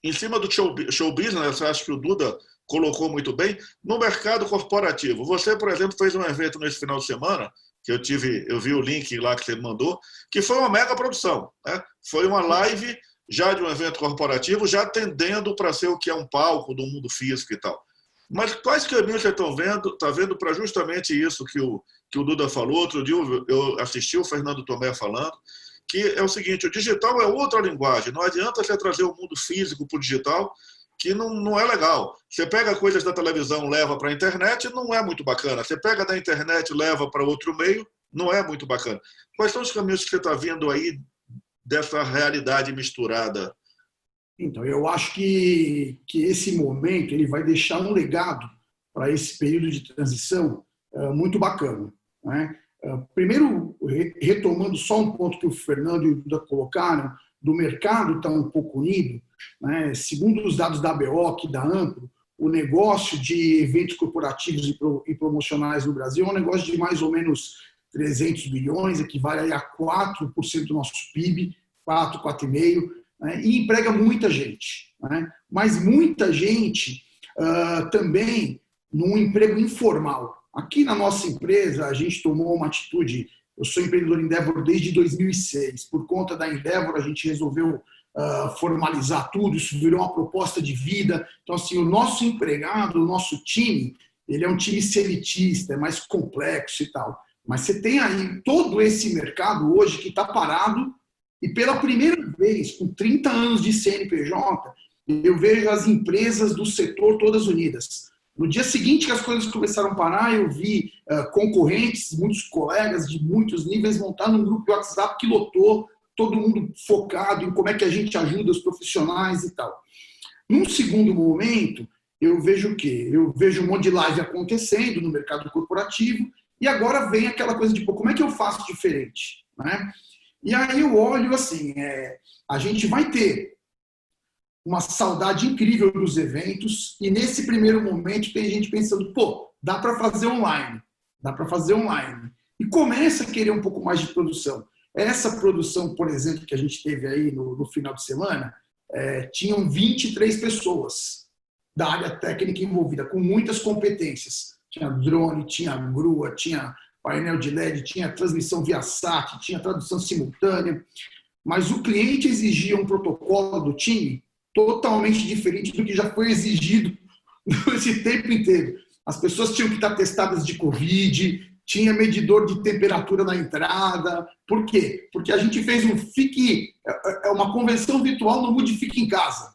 em cima do show business, eu acho que o Duda colocou muito bem, no mercado corporativo. Você, por exemplo, fez um evento nesse final de semana, que eu vi o link lá que você mandou, que foi uma mega produção, né? Foi uma live já de um evento corporativo, já tendendo para ser o que é um palco do mundo físico e tal. Mas quais caminhos você está vendo para justamente isso que o Duda falou? Outro dia eu assisti o Fernando Tomé falando, que é o seguinte: o digital é outra linguagem. Não adianta você trazer o mundo físico para o digital, que não é legal. Você pega coisas da televisão, leva para a internet, não é muito bacana. Você pega da internet, leva para outro meio, não é muito bacana. Quais são os caminhos que você está vendo aí dessa realidade misturada? Então, eu acho que esse momento ele vai deixar um legado para esse período de transição muito bacana, né? Primeiro, retomando só um ponto que o Fernando e o Duda colocaram, do mercado está um pouco unido, né? Segundo os dados da ABO, da Amplo, o negócio de eventos corporativos e promocionais no Brasil é um negócio de mais ou menos 300 bilhões, equivale a 4% do nosso PIB, 4,5%, né? E emprega muita gente, né? Mas muita gente também num emprego informal. Aqui na nossa empresa, a gente tomou uma atitude. Eu sou empreendedor Endeavor desde 2006. Por conta da Endeavor, a gente resolveu formalizar tudo. Isso virou uma proposta de vida. Então, assim, o nosso empregado, o nosso time, ele é um time elitista, é mais complexo e tal. Mas você tem aí todo esse mercado hoje que está parado e pela primeira vez, com 30 anos de CNPJ, eu vejo as empresas do setor todas unidas. No dia seguinte que as coisas começaram a parar, eu vi concorrentes, muitos colegas de muitos níveis montar num grupo de WhatsApp que lotou, todo mundo focado em como é que a gente ajuda os profissionais e tal. Num segundo momento, eu vejo o quê? Eu vejo um monte de live acontecendo no mercado corporativo e agora vem aquela coisa de, pô, como é que eu faço diferente? Né? E aí eu olho assim, a gente vai ter uma saudade incrível dos eventos e nesse primeiro momento tem gente pensando, pô, dá para fazer online, e começa a querer um pouco mais de produção. Essa produção, por exemplo, que a gente teve aí no final de semana, tinham 23 pessoas da área técnica envolvida, com muitas competências. Tinha drone, tinha grua, tinha painel de LED, tinha transmissão via SAT, tinha tradução simultânea, mas o cliente exigia um protocolo do time totalmente diferente do que já foi exigido esse tempo inteiro. As pessoas tinham que estar testadas de Covid, tinha medidor de temperatura na entrada. Por quê? Porque a gente fez uma convenção virtual no Mude Fique em Casa,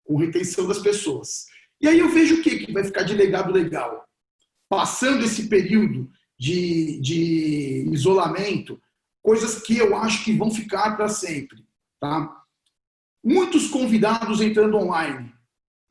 com retenção das pessoas. E aí eu vejo o que vai ficar de legado legal. Passando esse período de isolamento, coisas que eu acho que vão ficar para sempre, tá? Muitos convidados entrando online.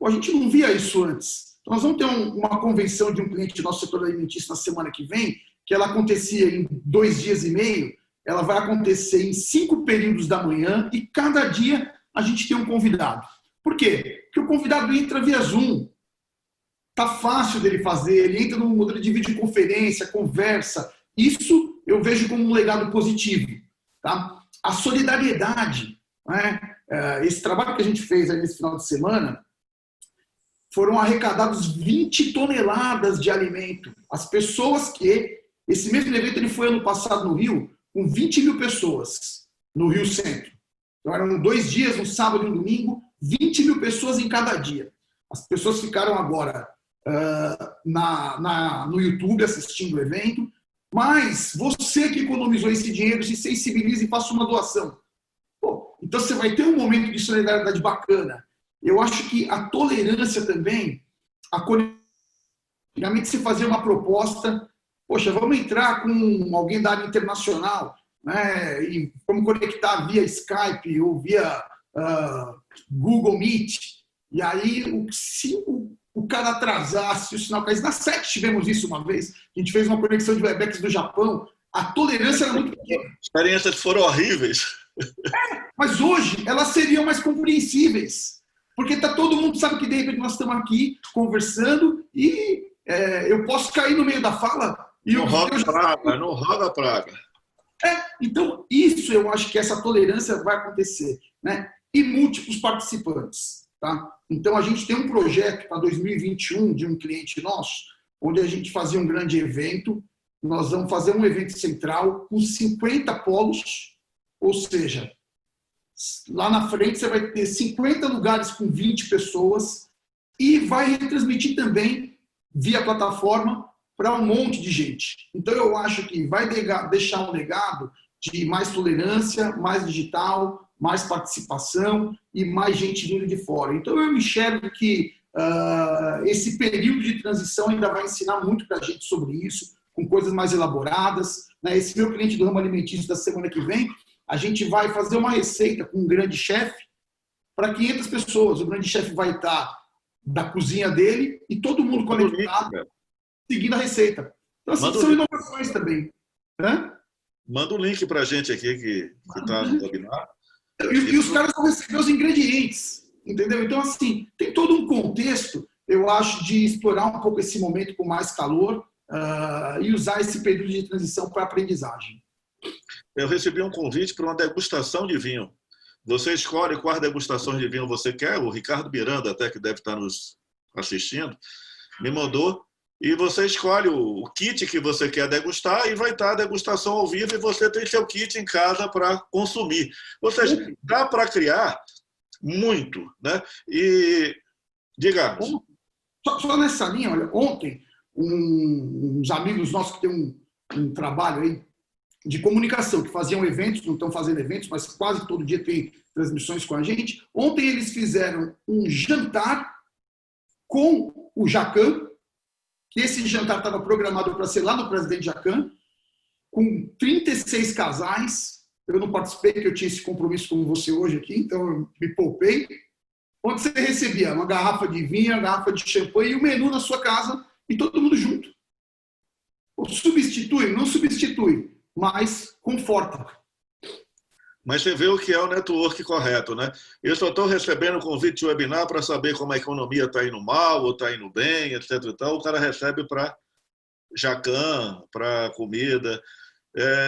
A gente não via isso antes. Então, nós vamos ter uma convenção de um cliente do nosso setor alimentício na semana que vem, que ela acontecia em 2 dias e meio, ela vai acontecer em 5 períodos da manhã e cada dia a gente tem um convidado. Por quê? Porque o convidado entra via Zoom. Está fácil dele fazer, ele entra num modelo de videoconferência, conversa. Isso eu vejo como um legado positivo. Tá? A solidariedade, né? Esse trabalho que a gente fez aí nesse final de semana, foram arrecadados 20 toneladas de alimento. As pessoas que... Esse mesmo evento ele foi ano passado no Rio, com 20 mil pessoas, no Rio Centro. Então eram 2 dias, um sábado e um domingo, 20 mil pessoas em cada dia. As pessoas ficaram agora no YouTube assistindo o evento, mas você que economizou esse dinheiro, se sensibilize e faça uma doação. Pô, então você vai ter um momento de solidariedade bacana. Eu acho que a tolerância também, antigamente você fazia uma proposta, poxa, vamos entrar com alguém da área internacional, né, e vamos conectar via Skype ou via Google Meet, e aí se o cara atrasasse, o sinal caísse. Na SET tivemos isso uma vez, a gente fez uma conexão de Webex do Japão, a tolerância era muito pequena. As experiências foram horríveis. Mas hoje elas seriam mais compreensíveis, porque todo mundo sabe que de repente nós estamos aqui conversando e eu posso cair no meio da fala e não roga praga. Então, isso eu acho que essa tolerância vai acontecer, né? E múltiplos participantes, tá? Então, a gente tem um projeto para 2021 de um cliente nosso, onde a gente fazia um grande evento. Nós vamos fazer um evento central com 50 polos, ou seja, lá na frente você vai ter 50 lugares com 20 pessoas e vai retransmitir também via plataforma para um monte de gente. Então, eu acho que vai deixar um legado de mais tolerância, mais digital, mais participação e mais gente vindo de fora. Então, eu enxergo que esse período de transição ainda vai ensinar muito para a gente sobre isso, com coisas mais elaboradas. Né? Esse meu cliente do ramo alimentício da semana que vem, a gente vai fazer uma receita com um grande chefe para 500 pessoas. O grande chefe vai estar da cozinha dele e todo mundo conectado, seguindo a receita. Então, assim, são inovações também. Manda um link para a gente aqui que está no webinar. E os caras vão receber os ingredientes, entendeu? Então, assim, tem todo um contexto, eu acho, de explorar um pouco esse momento com mais calor e usar esse período de transição para aprendizagem. Eu recebi um convite para uma degustação de vinho. Você escolhe quais degustações de vinho você quer. O Ricardo Miranda, até que deve estar nos assistindo, me mandou. E você escolhe o kit que você quer degustar e vai estar a degustação ao vivo e você tem seu kit em casa para consumir. Ou seja, dá para criar muito, né? E, digamos... Só nessa linha, olha, ontem, uns amigos nossos que têm um trabalho aí de comunicação, que faziam eventos, não estão fazendo eventos, mas quase todo dia tem transmissões com a gente. Ontem eles fizeram um jantar com o Jacan, que esse jantar estava programado para ser lá no Presidente Jacan, com 36 casais. Eu não participei, porque eu tinha esse compromisso com você hoje aqui, então eu me poupei. Onde você recebia uma garrafa de vinho, uma garrafa de champanhe e o menu na sua casa e todo mundo junto. Substitui? Não substitui, mas conforta. Mas você vê o que é o network correto, né? Eu só estou recebendo convite de webinar para saber como a economia está indo mal ou está indo bem, etc. E tal. O cara recebe para Jacan, para comida.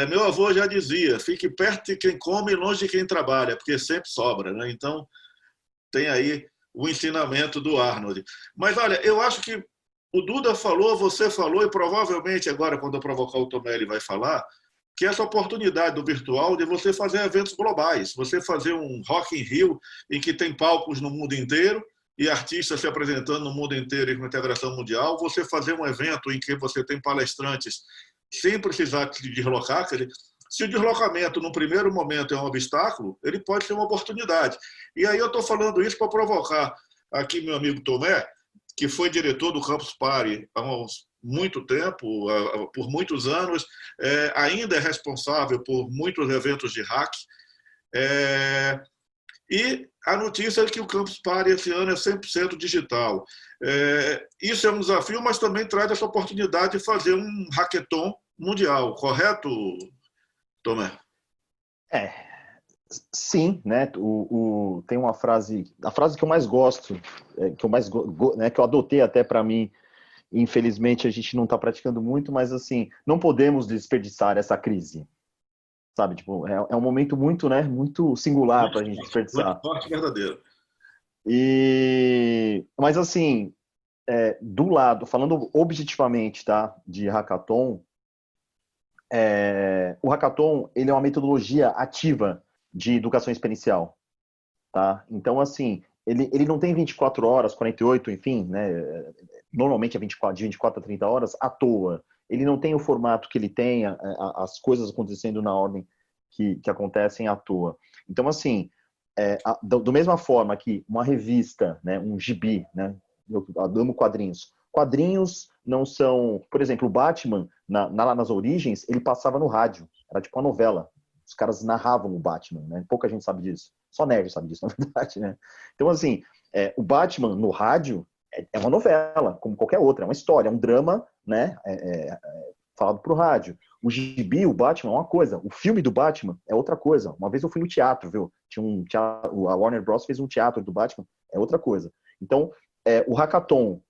Meu avô já dizia, fique perto de quem come e longe de quem trabalha, porque sempre sobra, né? Então, tem aí o ensinamento do Arnold. Mas, olha, eu acho que o Duda falou, você falou, e provavelmente agora, quando eu provocar o Tomé, ele vai falar, que essa oportunidade do virtual de você fazer eventos globais, você fazer um Rock in Rio em que tem palcos no mundo inteiro e artistas se apresentando no mundo inteiro e com integração mundial, você fazer um evento em que você tem palestrantes sem precisar se deslocar, quer dizer, se o deslocamento no primeiro momento é um obstáculo, ele pode ser uma oportunidade. E aí eu estou falando isso para provocar aqui meu amigo Tomé, que foi diretor do Campus Party há muito tempo, por muitos anos, ainda é responsável por muitos eventos de hack. E a notícia é que o Campus Party esse ano é 100% digital. Isso é um desafio, mas também traz essa oportunidade de fazer um hackathon mundial, correto, Tomé? Sim, né? Tem uma frase, a frase que eu mais gosto, né, que eu adotei até para mim. Infelizmente a gente não está praticando muito, mas assim, não podemos desperdiçar essa crise, sabe? Tipo, é um momento muito, né, muito singular para a gente desperdiçar. Muito forte, verdadeiro. Mas assim, do lado, falando objetivamente, tá, de hackathon, o hackathon ele é uma metodologia ativa de educação experiencial, tá? Então assim, ele não tem 24 horas, 48, enfim, né? Normalmente é de 24 a 30 horas à toa. Ele não tem o formato que ele tem, as coisas acontecendo na ordem que acontecem à toa. Então, assim, da mesma forma que uma revista, né, um gibi, né, eu amo quadrinhos. Quadrinhos não são... Por exemplo, o Batman, lá nas origens, ele passava no rádio. Era tipo uma novela. Os caras narravam o Batman, né? Pouca gente sabe disso. Só nerd sabe disso, na verdade, né? Então, assim, o Batman no rádio é uma novela, como qualquer outra. É uma história, é um drama, né? Falado pro rádio. O gibi, o Batman, é uma coisa. O filme do Batman é outra coisa. Uma vez eu fui no teatro, viu? Tinha um teatro, a Warner Bros. Fez um teatro do Batman, é outra coisa. Então, o hackathon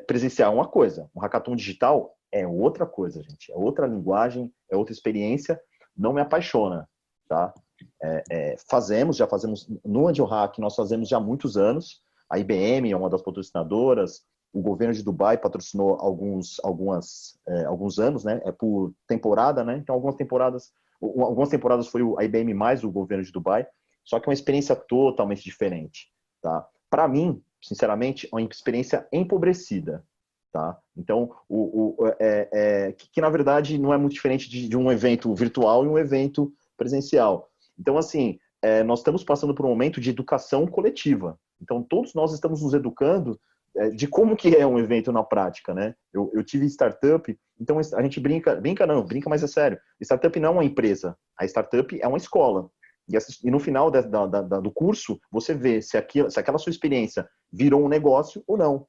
presencial é uma coisa. O hackathon digital é outra coisa, gente. É outra linguagem, é outra experiência. Não me apaixona, tá? Já fazemos no AndioHack, nós fazemos já há muitos anos. A IBM é uma das patrocinadoras, o governo de Dubai patrocinou alguns anos, né? Por temporada, né? Então algumas temporadas foi a IBM mais o governo de Dubai, só que é uma experiência totalmente diferente, tá? Para mim, sinceramente, é uma experiência empobrecida, tá? Então, que na verdade não é muito diferente de um evento virtual e um evento presencial. Então, assim, nós estamos passando por um momento de educação coletiva. Então, todos nós estamos nos educando de como que é um evento na prática, né? Eu tive startup, então a gente brinca, mas é sério. Startup não é uma empresa, a startup é uma escola. E no final do curso, você vê se aquela sua experiência virou um negócio ou não.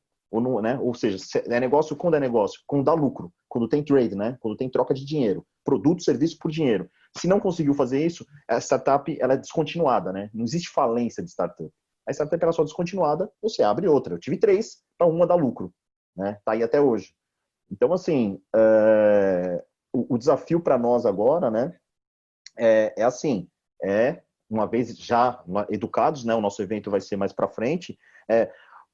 Né? Ou seja, se é negócio, quando é negócio? Quando dá lucro, quando tem trade, né? Quando tem troca de dinheiro, produto, serviço por dinheiro. Se não conseguiu fazer isso, a startup ela é descontinuada, né? Não existe falência de startup. A startup ela é só descontinuada, você abre outra. Eu tive 3, para uma dar lucro, né? Tá aí até hoje. Então, assim, o desafio para nós agora, né? Assim, uma vez já educados, né? O nosso evento vai ser mais para frente.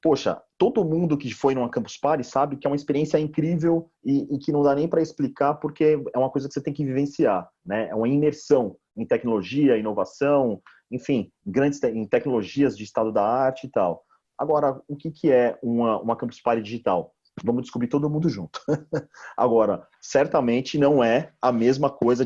Poxa, todo mundo que foi numa Campus Party sabe que é uma experiência incrível e que não dá nem para explicar porque é uma coisa que você tem que vivenciar, né? É uma imersão em tecnologia, inovação, enfim, em tecnologias de estado da arte e tal. Agora, o que é uma Campus Party digital? Vamos descobrir todo mundo junto. Agora, certamente não é a mesma coisa,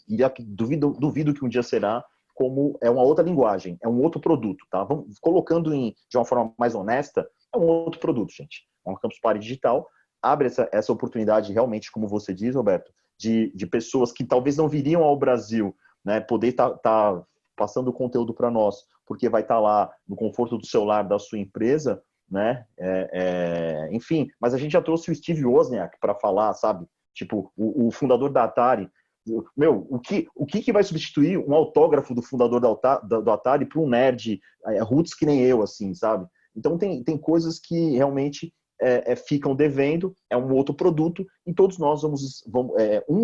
duvido que um dia será, como é uma outra linguagem, é um outro produto, tá? Vamos colocando de uma forma mais honesta, é um outro produto, gente. É uma Campus Party digital, abre essa oportunidade realmente, como você diz, Roberto, de pessoas que talvez não viriam ao Brasil, né, poder estar passando conteúdo para nós, porque vai estar lá no conforto do celular da sua empresa, né? Enfim, mas a gente já trouxe o Steve Wozniak para falar, sabe? Tipo, o fundador da Atari. Meu, o que vai substituir um autógrafo do fundador do Atari para um nerd roots que nem eu, assim, sabe? Então tem coisas que realmente ficam devendo, é um outro produto e todos nós uns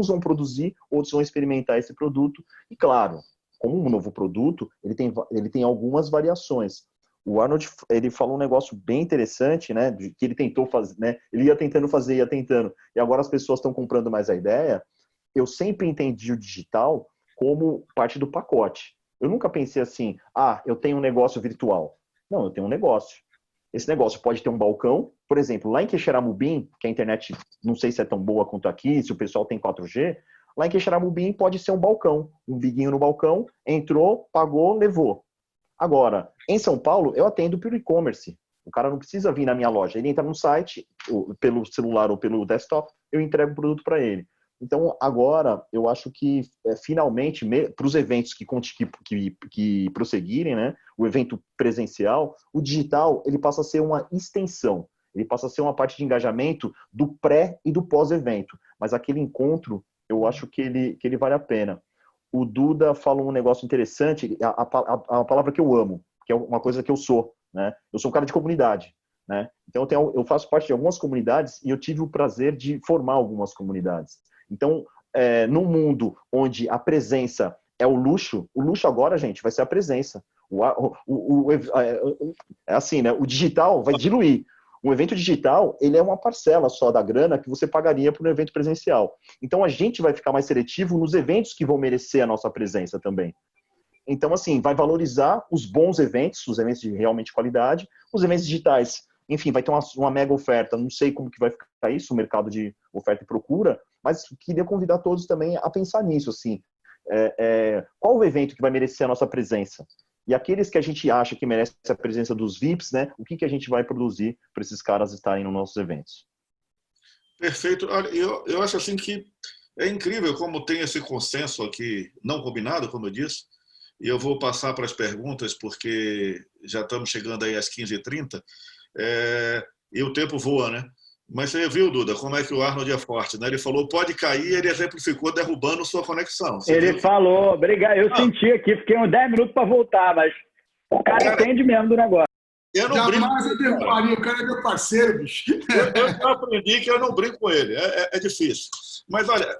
vão produzir, outros vão experimentar esse produto e claro, como um novo produto, ele tem algumas variações. O Arnold, ele falou um negócio bem interessante, né, que ele tentou fazer, né, ele ia tentando, e agora as pessoas estão comprando mais a ideia. Eu sempre entendi o digital como parte do pacote. Eu nunca pensei assim, eu tenho um negócio virtual. Não, eu tenho um negócio. Esse negócio pode ter um balcão, por exemplo, lá em Quixeramobim, que a internet não sei se é tão boa quanto aqui, se o pessoal tem 4G, lá em Quixeramobim pode ser um balcão, um biguinho no balcão, entrou, pagou, levou. Agora, em São Paulo, eu atendo pelo e-commerce. O cara não precisa vir na minha loja. Ele entra no site, pelo celular ou pelo desktop, eu entrego o produto para ele. Então, agora, eu acho que, finalmente, para os eventos que prosseguirem, né, o evento presencial, o digital ele passa a ser uma extensão. Ele passa a ser uma parte de engajamento do pré e do pós-evento. Mas aquele encontro, eu acho que ele vale a pena. O Duda falou um negócio interessante, a palavra que eu amo, que é uma coisa que eu sou, né? Eu sou um cara de comunidade, né? Então eu faço parte de algumas comunidades e eu tive o prazer de formar algumas comunidades. Então, num mundo onde a presença é o luxo agora, gente, vai ser a presença. Assim, né? O digital vai diluir. Um evento digital, ele é uma parcela só da grana que você pagaria por um evento presencial. Então, a gente vai ficar mais seletivo nos eventos que vão merecer a nossa presença também. Então, assim, vai valorizar os bons eventos, os eventos de realmente qualidade, os eventos digitais. Enfim, vai ter uma mega oferta. Não sei como que vai ficar isso, o mercado de oferta e procura, mas queria convidar todos também a pensar nisso, assim. Qual o evento que vai merecer a nossa presença? E aqueles que a gente acha que merece a presença dos VIPs, né? O que a gente vai produzir para esses caras estarem nos nossos eventos? Perfeito. Olha, eu acho assim que é incrível como tem esse consenso aqui, não combinado, como eu disse, e eu vou passar para as perguntas, porque já estamos chegando aí às 15h30, e o tempo voa, né? Mas você viu, Duda, como é que o Arnold é forte, né? Ele falou, pode cair, ele exemplificou derrubando sua conexão. Ele falou, obrigado, eu senti aqui, fiquei uns 10 minutos para voltar, mas o cara entende mesmo do negócio. Eu não Jamais eu derrubaria, o cara é meu parceiro, bicho. Eu aprendi que eu não brinco com ele, é difícil. Mas olha,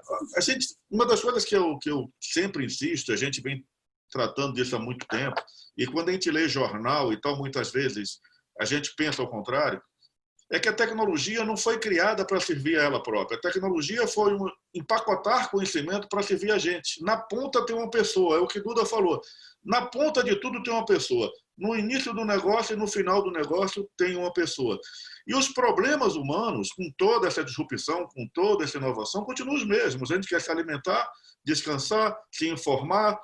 uma das coisas que eu sempre insisto, a gente vem tratando disso há muito tempo, e quando a gente lê jornal e tal, muitas vezes a gente pensa ao contrário, é que a tecnologia não foi criada para servir a ela própria. A tecnologia foi empacotar conhecimento para servir a gente. Na ponta tem uma pessoa, é o que Duda falou. Na ponta de tudo tem uma pessoa. No início do negócio e no final do negócio tem uma pessoa. E os problemas humanos, com toda essa disrupção, com toda essa inovação, continuam os mesmos. A gente quer se alimentar, descansar, se informar.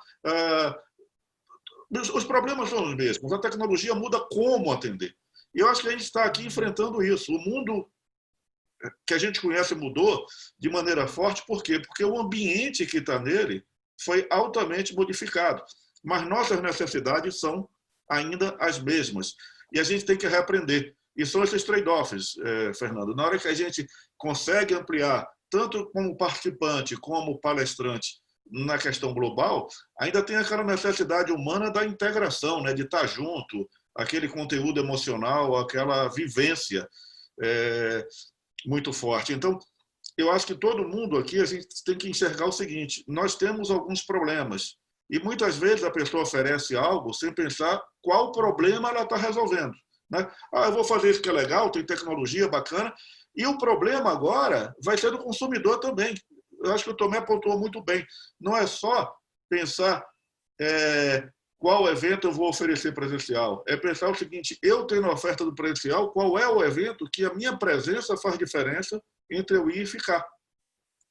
Os problemas são os mesmos. A tecnologia muda como atender. E eu acho que a gente está aqui enfrentando isso. O mundo que a gente conhece mudou de maneira forte. Por quê? Porque o ambiente que está nele foi altamente modificado. Mas nossas necessidades são ainda as mesmas. E a gente tem que reaprender. E são esses trade-offs, Fernando. Na hora que a gente consegue ampliar, tanto como participante como palestrante, na questão global, ainda tem aquela necessidade humana da integração, né? De estar junto, aquele conteúdo emocional, aquela vivência muito forte. Então, eu acho que todo mundo aqui, a gente tem que enxergar o seguinte: nós temos alguns problemas. E muitas vezes a pessoa oferece algo sem pensar qual problema ela está resolvendo, né? Eu vou fazer isso que é legal, tem tecnologia bacana. E o problema agora vai ser do consumidor também. Eu acho que o Tomé pontuou muito bem. Não é só pensar qual evento eu vou oferecer presencial. É pensar o seguinte: eu tenho na oferta do presencial, qual é o evento que a minha presença faz diferença entre eu ir e ficar,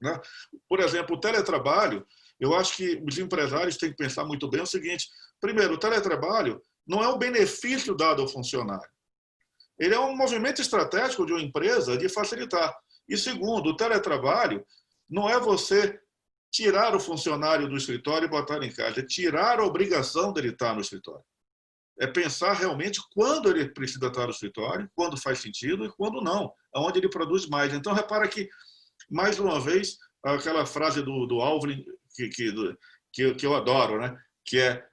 né? Por exemplo, o teletrabalho, eu acho que os empresários têm que pensar muito bem o seguinte: primeiro, o teletrabalho não é um benefício dado ao funcionário. Ele é um movimento estratégico de uma empresa de facilitar. E segundo, o teletrabalho não é você tirar o funcionário do escritório e botar em casa, é tirar a obrigação dele estar no escritório. É pensar realmente quando ele precisa estar no escritório, quando faz sentido e quando não, aonde ele produz mais. Então, repara que, mais uma vez, aquela frase do Alvin, que eu adoro, né? Que é: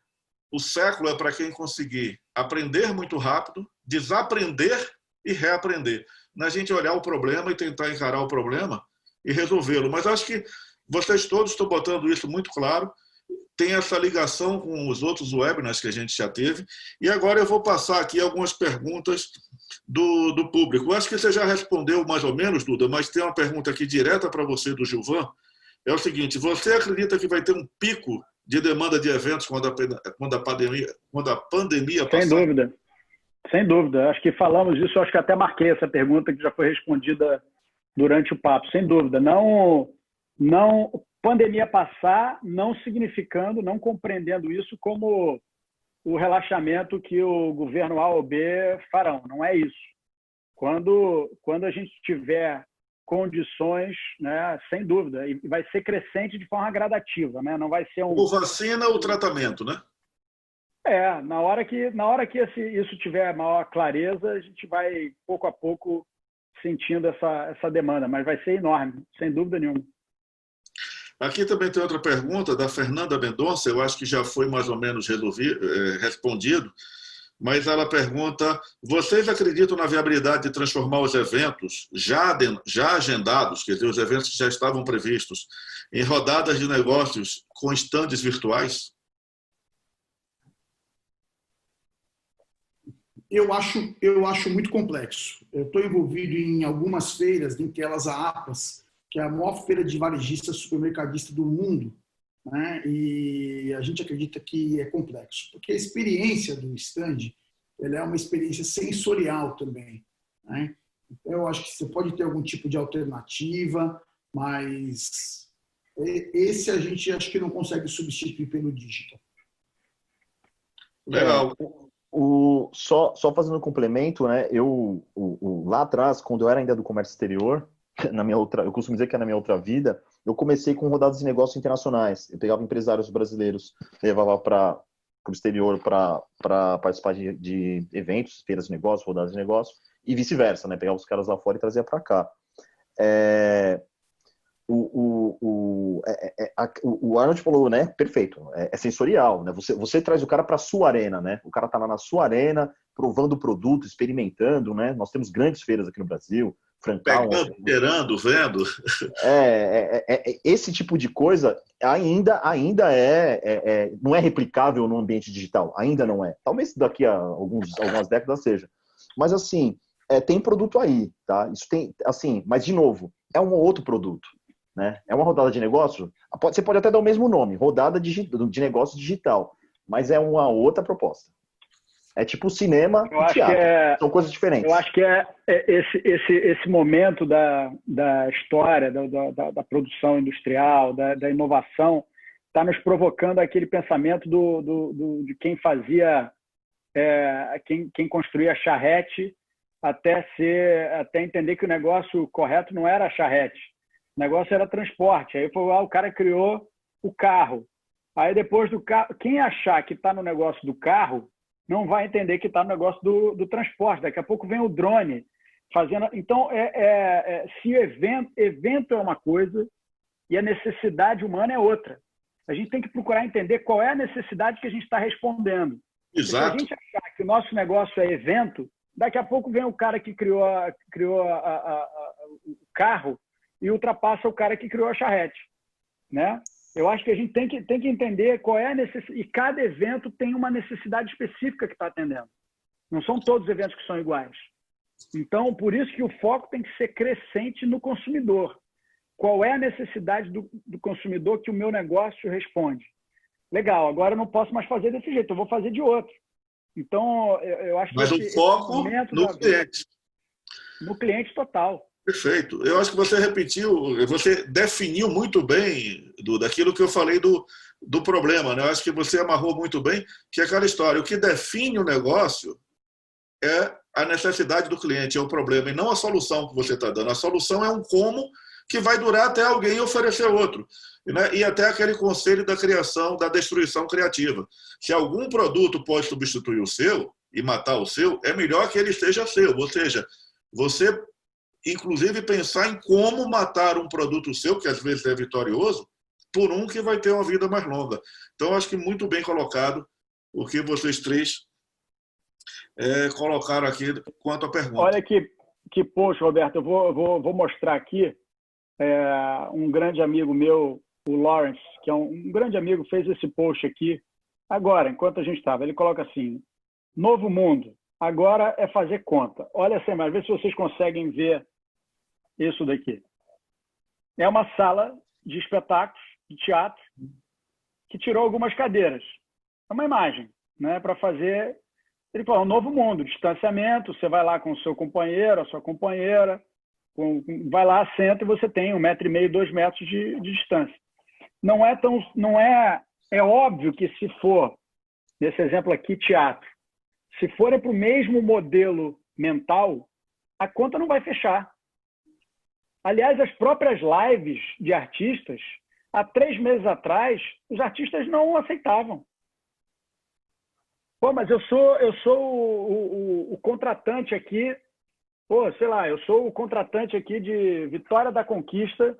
o século é para quem conseguir aprender muito rápido, desaprender e reaprender. Na gente olhar o problema e tentar encarar o problema e resolvê-lo. Mas acho que vocês todos estão botando isso muito claro. Tem essa ligação com os outros webinars que a gente já teve. E agora eu vou passar aqui algumas perguntas do público. Eu acho que você já respondeu mais ou menos, Duda, mas tem uma pergunta aqui direta para você, do Gilvan. É o seguinte: você acredita que vai ter um pico de demanda de eventos quando a pandemia passar? Sem dúvida. Sem dúvida. Acho que falamos disso, acho que até marquei essa pergunta que já foi respondida durante o papo. Sem dúvida. Não, pandemia passar não significando, não compreendendo isso como o relaxamento que o governo A ou B farão. Não é isso. Quando a gente tiver condições, né, sem dúvida, e vai ser crescente de forma gradativa, né? Não vai ser Ou vacina ou tratamento, né? Na hora que isso tiver maior clareza, a gente vai pouco a pouco sentindo essa demanda, mas vai ser enorme, sem dúvida nenhuma. Aqui também tem outra pergunta da Fernanda Mendonça, eu acho que já foi mais ou menos respondido, mas ela pergunta: vocês acreditam na viabilidade de transformar os eventos já agendados, quer dizer, os eventos que já estavam previstos, em rodadas de negócios com estandes virtuais? Eu acho muito complexo. Eu estou envolvido em algumas feiras, entre elas a APAS, que é a maior feira de varejistas supermercadistas do mundo, né? E a gente acredita que é complexo, porque a experiência do stand, ela é uma experiência sensorial também, né? Então, eu acho que você pode ter algum tipo de alternativa, mas esse a gente acho que não consegue substituir pelo digital. Legal. Só fazendo um complemento, né? Lá atrás, quando eu era ainda do comércio exterior, eu costumo dizer que na minha outra vida, eu comecei com rodadas de negócios internacionais. Eu pegava empresários brasileiros, levava para o exterior para participar de eventos, feiras de negócios, rodadas de negócios, e vice-versa, né? Pegava os caras lá fora e trazia para cá. O Arnold falou, né? Perfeito. É sensorial, né? Você traz o cara para a sua arena, né? O cara tá lá na sua arena, provando o produto, experimentando, né? Nós temos grandes feiras aqui no Brasil. Francal, pegando, cheirando, vendo. Esse tipo de coisa ainda não é replicável no ambiente digital. Ainda não é. Talvez daqui a algumas décadas seja. Mas assim, tem produto aí, tá? Isso tem, assim, mas de novo, é um outro produto, né? É uma rodada de negócio. Você pode até dar o mesmo nome, rodada de negócio digital, mas é uma outra proposta. É tipo cinema Eu e acho teatro. que São coisas diferentes. eu acho que esse momento da história, da produção industrial, da inovação, está nos provocando aquele pensamento de quem fazia, quem construía charrete, até entender que o negócio correto não era charrete, o negócio era transporte. Aí o cara criou o carro. Aí depois do carro, quem achar que está no negócio do carro não vai entender que está no negócio do transporte. Daqui a pouco vem o drone fazendo. Então, se evento é uma coisa e a necessidade humana é outra. A gente tem que procurar entender qual é a necessidade que a gente está respondendo. Exato. Se a gente achar que o nosso negócio é evento, daqui a pouco vem o cara que criou o carro e ultrapassa o cara que criou a charrete, né? Eu acho que a gente tem que entender qual é a necessidade. E cada evento tem uma necessidade específica que está atendendo. Não são todos os eventos que são iguais. Então, por isso que o foco tem que ser crescente no consumidor. Qual é a necessidade do consumidor que o meu negócio responde? Legal, agora eu não posso mais fazer desse jeito, eu vou fazer de outro. Então, eu acho que... Mas o foco no cliente. No cliente total. Perfeito. Eu acho que você você definiu muito bem daquilo que eu falei do problema, né? Eu acho que você amarrou muito bem, que é aquela história. O que define o negócio é a necessidade do cliente, é o problema, e não a solução que você está dando. A solução é um como que vai durar até alguém oferecer outro. Né? E até aquele conselho da criação, da destruição criativa. Se algum produto pode substituir o seu e matar o seu, é melhor que ele seja seu. Ou seja, você inclusive pensar em como matar um produto seu, que às vezes é vitorioso, por um que vai ter uma vida mais longa. Então, acho que muito bem colocado o que vocês três colocaram aqui quanto à pergunta. Olha que post, Roberto, eu vou mostrar aqui. Um grande amigo meu, o Lawrence, que é um grande amigo, fez esse post aqui agora, enquanto a gente estava. Ele coloca assim: novo mundo, agora é fazer conta. Olha essa imagem, vê se vocês conseguem ver isso daqui. É uma sala de espetáculos, de teatro, que tirou algumas cadeiras. É uma imagem, né, para fazer... Ele falou, um novo mundo, distanciamento, você vai lá com o seu companheiro, a sua companheira, vai lá, senta e você tem 1,5 m, 2 metros de distância. É óbvio que se for, nesse exemplo aqui, teatro, se forem para o mesmo modelo mental, a conta não vai fechar. Aliás, as próprias lives de artistas, há 3 meses atrás, os artistas não aceitavam. Pô, mas eu sou o contratante aqui, eu sou o contratante aqui de Vitória da Conquista,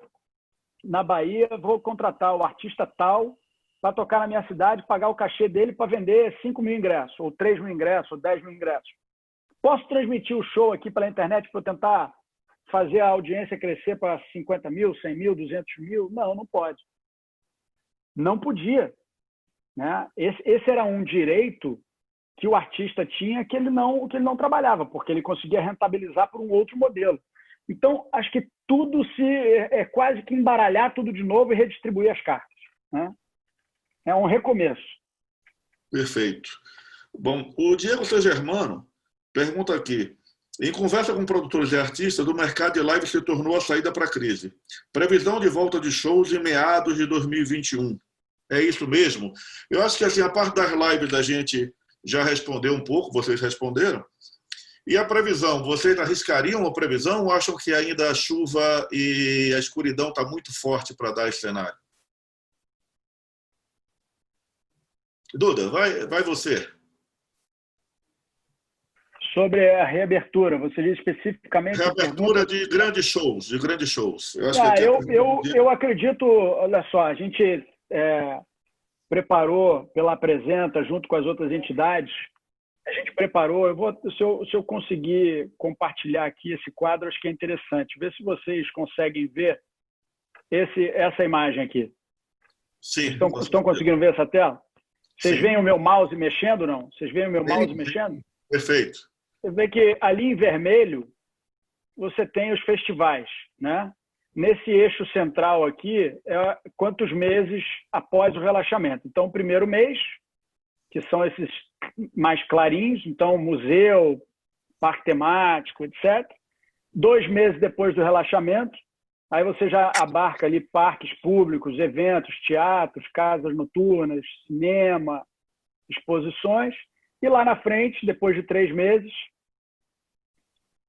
na Bahia, vou contratar o artista tal para tocar na minha cidade, pagar o cachê dele para vender 5 mil ingressos, ou 3 mil ingressos, ou 10 mil ingressos. Posso transmitir o show aqui pela internet para eu tentar fazer a audiência crescer para 50 mil, 100 mil, 200 mil? Não pode. Não podia. Né? Esse era um direito que o artista tinha que ele não trabalhava, porque ele conseguia rentabilizar por um outro modelo. Então, acho que tudo é quase que embaralhar tudo de novo e redistribuir as cartas. Né? É um recomeço. Perfeito. Bom, o Diego Segermano pergunta aqui: em conversa com produtores e artistas, o mercado de live se tornou a saída para a crise. Previsão de volta de shows em meados de 2021. É isso mesmo? Eu acho que assim, a parte das lives a gente já respondeu um pouco, vocês responderam. E a previsão, vocês arriscariam uma previsão ou acham que ainda a chuva e a escuridão está muito forte para dar esse cenário? Duda, vai você. Sobre a reabertura, você diz especificamente... Reabertura de grandes shows, Eu acredito, olha só, a gente preparou pela Apresenta, junto com as outras entidades, a gente preparou, se eu conseguir compartilhar aqui esse quadro, acho que é interessante. Vê se vocês conseguem ver essa imagem aqui. Sim. Estão conseguindo ver essa tela? Vocês veem o meu mouse mexendo, não? Vocês veem o meu mouse mexendo? Perfeito. Você vê que ali em vermelho você tem os festivais, né? Nesse eixo central aqui é quantos meses após o relaxamento. Então, o primeiro mês, que são esses mais clarinhos, então museu, parque temático, etc. 2 meses depois do relaxamento, aí você já abarca ali parques públicos, eventos, teatros, casas noturnas, cinema, exposições. E lá na frente, depois de 3 meses,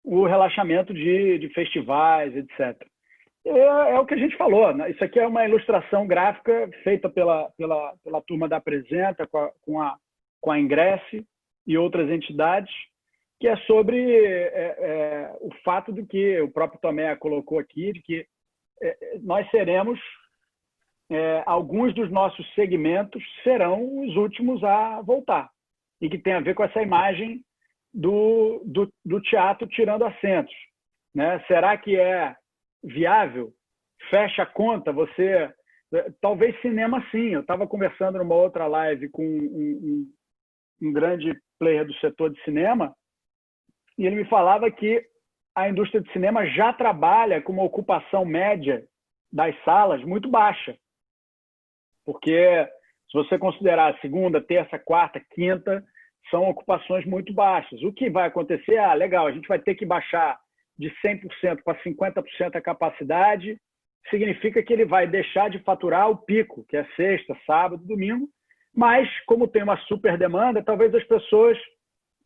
o relaxamento de festivais, etc. É o que a gente falou, né? Isso aqui é uma ilustração gráfica feita pela turma da Apresenta, com a Ingresse e outras entidades, que é sobre o fato de que o próprio Tomé colocou aqui, de que nós seremos, alguns dos nossos segmentos serão os últimos a voltar, e que tem a ver com essa imagem do teatro tirando assentos, né? Será que é viável? Fecha a conta, você... Talvez cinema, sim. Eu estava conversando numa outra live com um grande player do setor de cinema, e ele me falava que a indústria de cinema já trabalha com uma ocupação média das salas muito baixa. Porque se você considerar segunda, terça, quarta, quinta, são ocupações muito baixas. O que vai acontecer? Legal, a gente vai ter que baixar de 100% para 50% a capacidade, significa que ele vai deixar de faturar o pico, que é sexta, sábado, domingo, mas como tem uma super demanda, talvez as pessoas,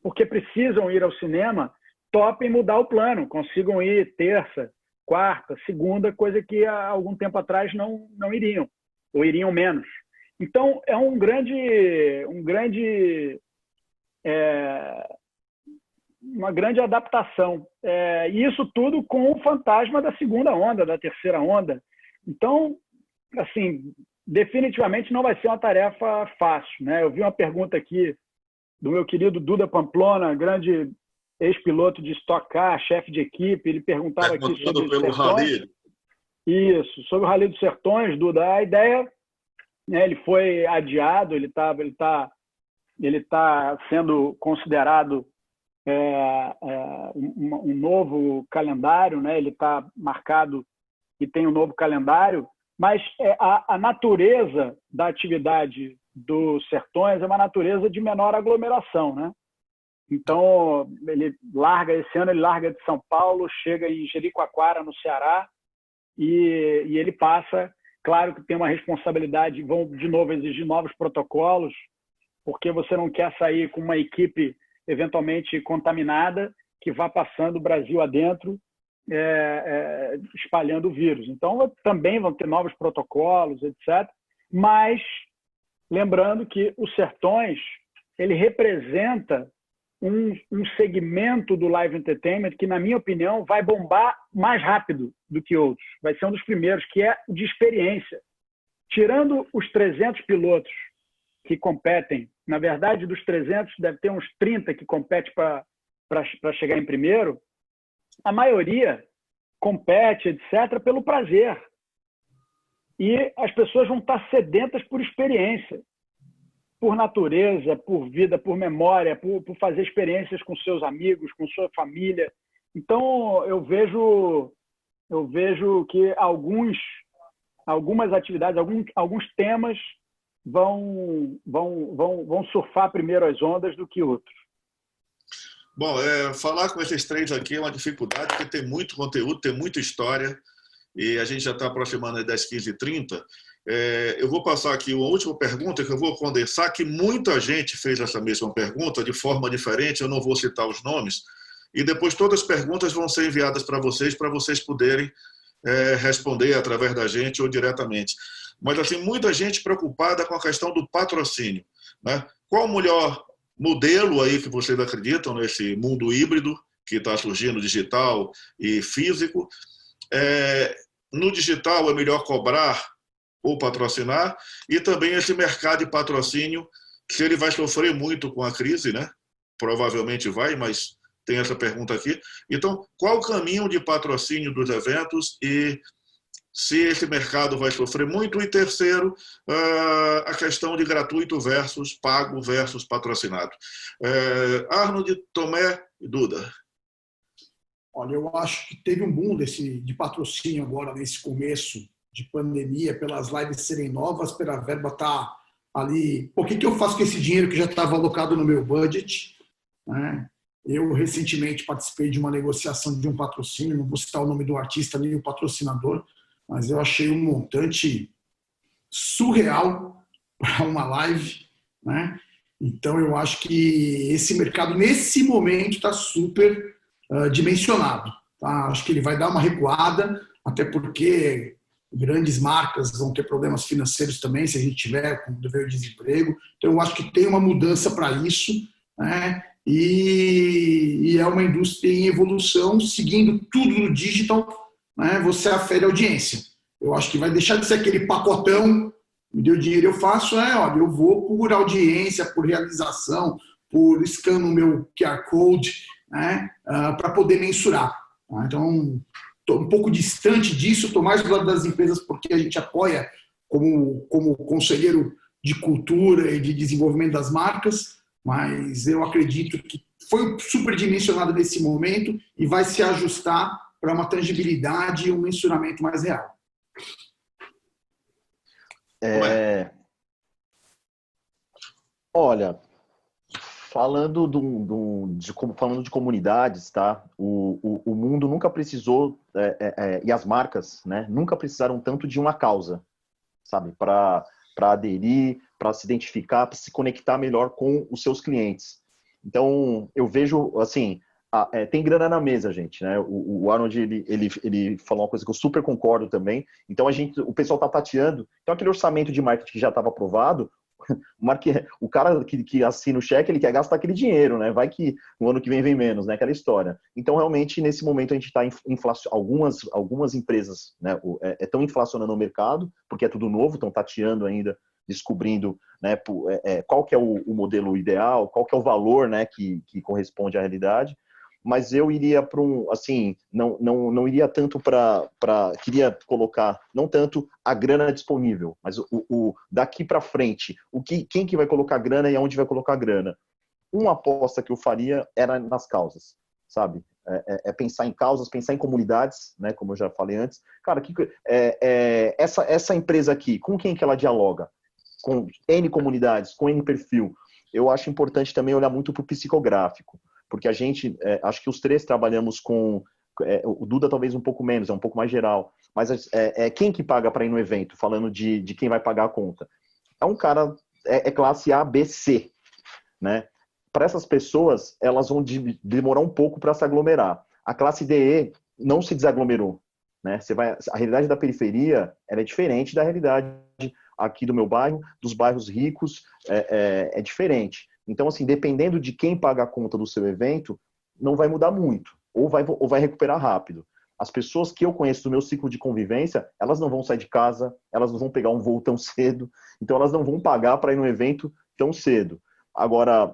porque precisam ir ao cinema, topem mudar o plano, consigam ir terça, quarta, segunda, coisa que há algum tempo atrás não iriam, ou iriam menos. Então, é uma grande adaptação. E isso tudo com o fantasma da segunda onda, da terceira onda. Então, assim, definitivamente não vai ser uma tarefa fácil, né? Eu vi uma pergunta aqui do meu querido Duda Pamplona, grande ex-piloto de Stock Car, chefe de equipe. Ele perguntava aqui sobre os Sertões. Rally. Isso, sobre o Rally dos Sertões, Duda. A ideia, né, ele foi adiado, ele tá sendo considerado um novo calendário, né? Ele está marcado e tem um novo calendário, mas a natureza da atividade dos Sertões é uma natureza de menor aglomeração, né? Então, esse ano ele larga de São Paulo, chega em Jericoacoara, no Ceará, e ele passa, claro que tem uma responsabilidade, vão de novo exigir novos protocolos, porque você não quer sair com uma equipe eventualmente contaminada, que vá passando o Brasil adentro, espalhando o vírus. Então, também vão ter novos protocolos, etc. Mas, lembrando que os Sertões, ele representa um segmento do live entertainment que, na minha opinião, vai bombar mais rápido do que outros. Vai ser um dos primeiros, que é de experiência. Tirando os 300 pilotos que competem, na verdade, dos 300, deve ter uns 30 que competem para chegar em primeiro, a maioria compete, etc., pelo prazer. E as pessoas vão estar sedentas por experiência, por natureza, por vida, por memória, por fazer experiências com seus amigos, com sua família. Então, eu vejo que algumas atividades, alguns temas vão surfar primeiro as ondas do que outros. Bom, falar com esses três aqui é uma dificuldade, porque tem muito conteúdo, tem muita história, e a gente já está aproximando das 15h30. Eu vou passar aqui uma última pergunta, que eu vou condensar, que muita gente fez essa mesma pergunta, de forma diferente, eu não vou citar os nomes, e depois todas as perguntas vão ser enviadas para vocês poderem responder através da gente ou diretamente. Mas, assim, muita gente preocupada com a questão do patrocínio, né? Qual o melhor modelo aí que vocês acreditam nesse mundo híbrido que está surgindo, digital e físico? No digital é melhor cobrar ou patrocinar? E também esse mercado de patrocínio, que ele vai sofrer muito com a crise, né? Provavelmente vai, mas tem essa pergunta aqui. Então, qual o caminho de patrocínio dos eventos e se esse mercado vai sofrer muito? E terceiro, a questão de gratuito versus pago versus patrocinado. Arnold, Tomé e Duda. Olha, eu acho que teve um boom de patrocínio agora nesse começo de pandemia, pelas lives serem novas, pela verba estar ali, o que, que eu faço com esse dinheiro que já estava alocado no meu budget, né? Eu recentemente participei de uma negociação de um patrocínio, não vou citar o nome do artista nem o patrocinador, mas eu achei um montante surreal para uma live, né? Então eu acho que esse mercado nesse momento está super dimensionado, tá? Acho que ele vai dar uma recuada, até porque grandes marcas vão ter problemas financeiros também se a gente tiver com dever de desemprego. Então eu acho que tem uma mudança para isso, né? E é uma indústria em evolução, seguindo tudo no digital, né? Você afere a audiência. Eu acho que vai deixar de ser aquele pacotão, me deu dinheiro, eu faço, olha, eu vou por audiência, por realização, por scan no meu QR Code, né? Para poder mensurar. Tá? Então, estou um pouco distante disso, estou mais do lado das empresas porque a gente apoia como conselheiro de cultura e de desenvolvimento das marcas, mas eu acredito que foi superdimensionado nesse momento e vai se ajustar para uma tangibilidade e um mensuramento mais real. Olha, falando falando de comunidades, tá? O mundo nunca precisou, e as marcas, né, nunca precisaram tanto de uma causa, sabe? Para aderir, para se identificar, para se conectar melhor com os seus clientes. Então, eu vejo, assim, tem grana na mesa, gente, né? O Arnold, ele falou uma coisa que eu super concordo também. Então, o pessoal está tateando. Então, aquele orçamento de marketing que já estava aprovado, o cara que assina o cheque, ele quer gastar aquele dinheiro, né? Vai que no ano que vem menos, né? Aquela história. Então, realmente, nesse momento, a gente está algumas empresas, né, estão inflacionando o mercado, porque é tudo novo, estão tateando ainda, descobrindo, né, qual que é o modelo ideal, qual que é o valor, né, que corresponde à realidade. Mas eu iria para assim, não iria tanto queria colocar, não tanto a grana disponível, mas daqui para frente, quem que vai colocar grana e aonde vai colocar grana. Uma aposta que eu faria era nas causas, sabe? Pensar em causas, pensar em comunidades, né, como eu já falei antes. Cara, essa empresa aqui, com quem que ela dialoga? Com N comunidades, com N perfil. Eu acho importante também olhar muito para o psicográfico, porque a gente, acho que os três trabalhamos com, o Duda talvez um pouco menos, é um pouco mais geral, mas quem que paga para ir no evento, falando de quem vai pagar a conta? É um cara, classe A, B, C, né? Para essas pessoas, elas vão demorar um pouco para se aglomerar. A classe D, E não se desaglomerou, né? A realidade da periferia, ela é diferente da realidade aqui do meu bairro, dos bairros ricos, é diferente. Então, assim, dependendo de quem paga a conta do seu evento, não vai mudar muito, ou vai recuperar rápido. As pessoas que eu conheço do meu ciclo de convivência, elas não vão sair de casa, elas não vão pegar um voo tão cedo, então elas não vão pagar para ir no evento tão cedo. Agora,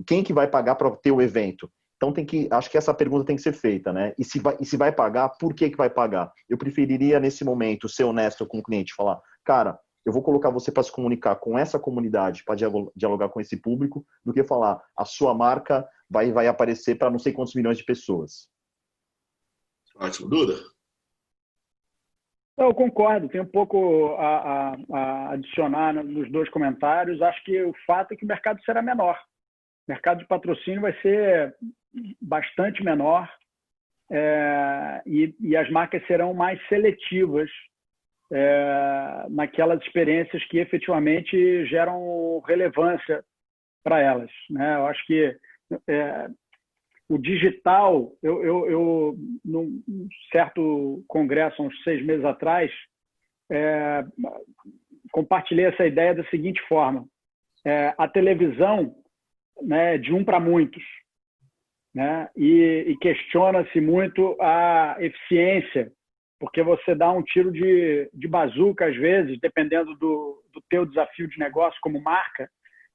quem que vai pagar para ter o evento? Então, acho que essa pergunta tem que ser feita, né? E se vai pagar, por que vai pagar? Eu preferiria, nesse momento, ser honesto com o cliente, falar, cara, eu vou colocar você para se comunicar com essa comunidade, para dialogar com esse público, do que falar, a sua marca vai aparecer para não sei quantos milhões de pessoas. Ótimo. Duda? Eu concordo, tem um pouco a adicionar nos dois comentários. Acho que o fato é que o mercado será menor. O mercado de patrocínio vai ser bastante menor, e as marcas serão mais seletivas naquelas experiências que efetivamente geram relevância para elas, né? Eu acho que o digital, eu num certo congresso, uns 6 meses atrás, compartilhei essa ideia da seguinte forma: a televisão, né, de para muitos, né? E questiona-se muito a eficiência, porque você dá um tiro de bazuca, às vezes, dependendo do teu desafio de negócio como marca,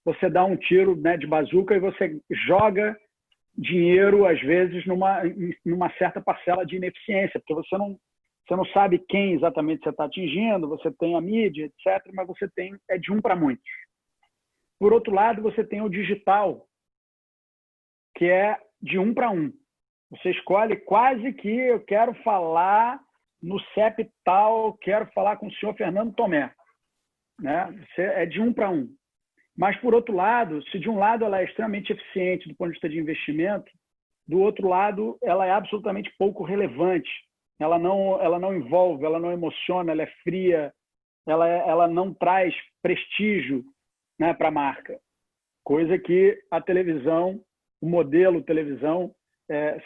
você dá um tiro, né, de bazuca e você joga dinheiro, às vezes, numa certa parcela de ineficiência, porque você não sabe quem exatamente você está atingindo, você tem a mídia, etc., mas você tem de para muitos. Por outro lado, você tem o digital, que é de para um. Você escolhe quase que eu quero falar no CEP tal, quero falar com o senhor Fernando Tomé. né? É de 1 para 1. Mas, por outro lado, se de um lado ela é extremamente eficiente do ponto de vista de investimento, do outro lado ela é absolutamente pouco relevante. Ela não envolve, ela não emociona, ela é fria, ela não traz prestígio, né, para a marca. Coisa que a televisão, o modelo televisão,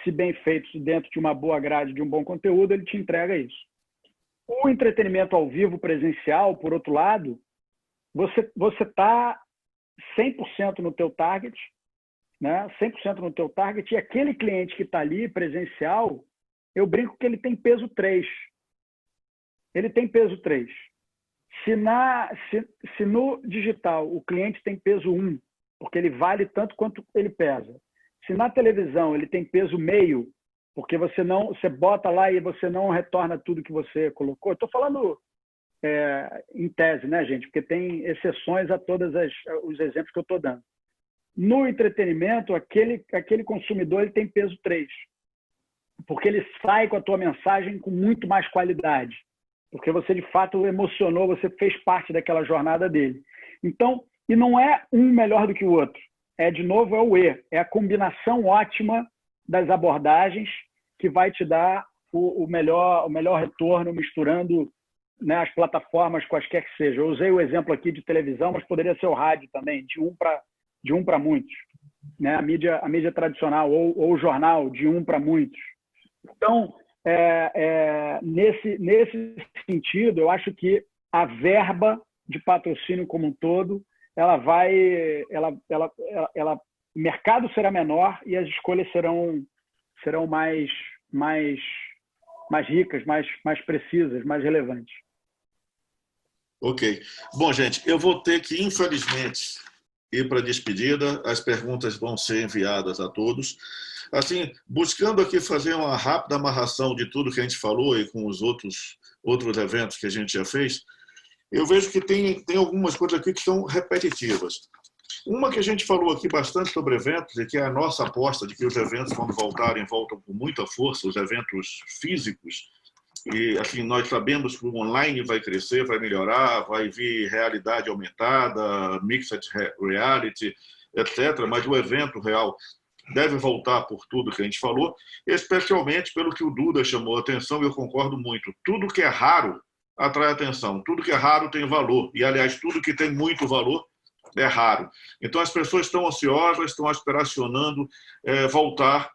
se bem feito dentro de uma boa grade, de um bom conteúdo, ele te entrega isso. O entretenimento ao vivo presencial, por outro lado, você está 100% no teu target, né? 100% no teu target, e aquele cliente que está ali presencial, eu brinco que ele tem peso 3. Ele tem peso 3. Se no digital o cliente tem peso 1, porque ele vale tanto quanto ele pesa. Se na televisão ele tem peso meio, porque você bota lá e você não retorna tudo que você colocou. Estou falando em tese, né, gente? Porque tem exceções a todos os exemplos que eu estou dando. No entretenimento, aquele consumidor ele tem peso 3, porque ele sai com a tua mensagem com muito mais qualidade, porque você, de fato, emocionou, você fez parte daquela jornada dele. Então, e não é um melhor do que o outro. De novo, é o E. É a combinação ótima das abordagens que vai te dar o melhor retorno, misturando, né, as plataformas, quaisquer que sejam. Eu usei o exemplo aqui de televisão, mas poderia ser o rádio também, de um para muitos. Né? A mídia tradicional ou o jornal, de um para muitos. Então, nesse sentido, eu acho que a verba de patrocínio como um todo, o mercado será menor e as escolhas serão mais ricas, mais precisas, mais relevantes. Ok. Bom, gente, eu vou ter que, infelizmente, ir para a despedida. As perguntas vão ser enviadas a todos. Assim, buscando aqui fazer uma rápida amarração de tudo que a gente falou e com os outros eventos que a gente já fez, eu vejo que tem algumas coisas aqui que são repetitivas. Uma que a gente falou aqui bastante sobre eventos, e que é a nossa aposta de que os eventos, quando voltarem, voltam com muita força, os eventos físicos. E assim, nós sabemos que o online vai crescer, vai melhorar, vai vir realidade aumentada, mixed reality, etc. Mas o evento real deve voltar por tudo que a gente falou, especialmente pelo que o Duda chamou a atenção, e eu concordo muito. Tudo que é raro atrai atenção, tudo que é raro tem valor. E, aliás, tudo que tem muito valor é raro. Então, as pessoas estão ansiosas, estão aspiracionando voltar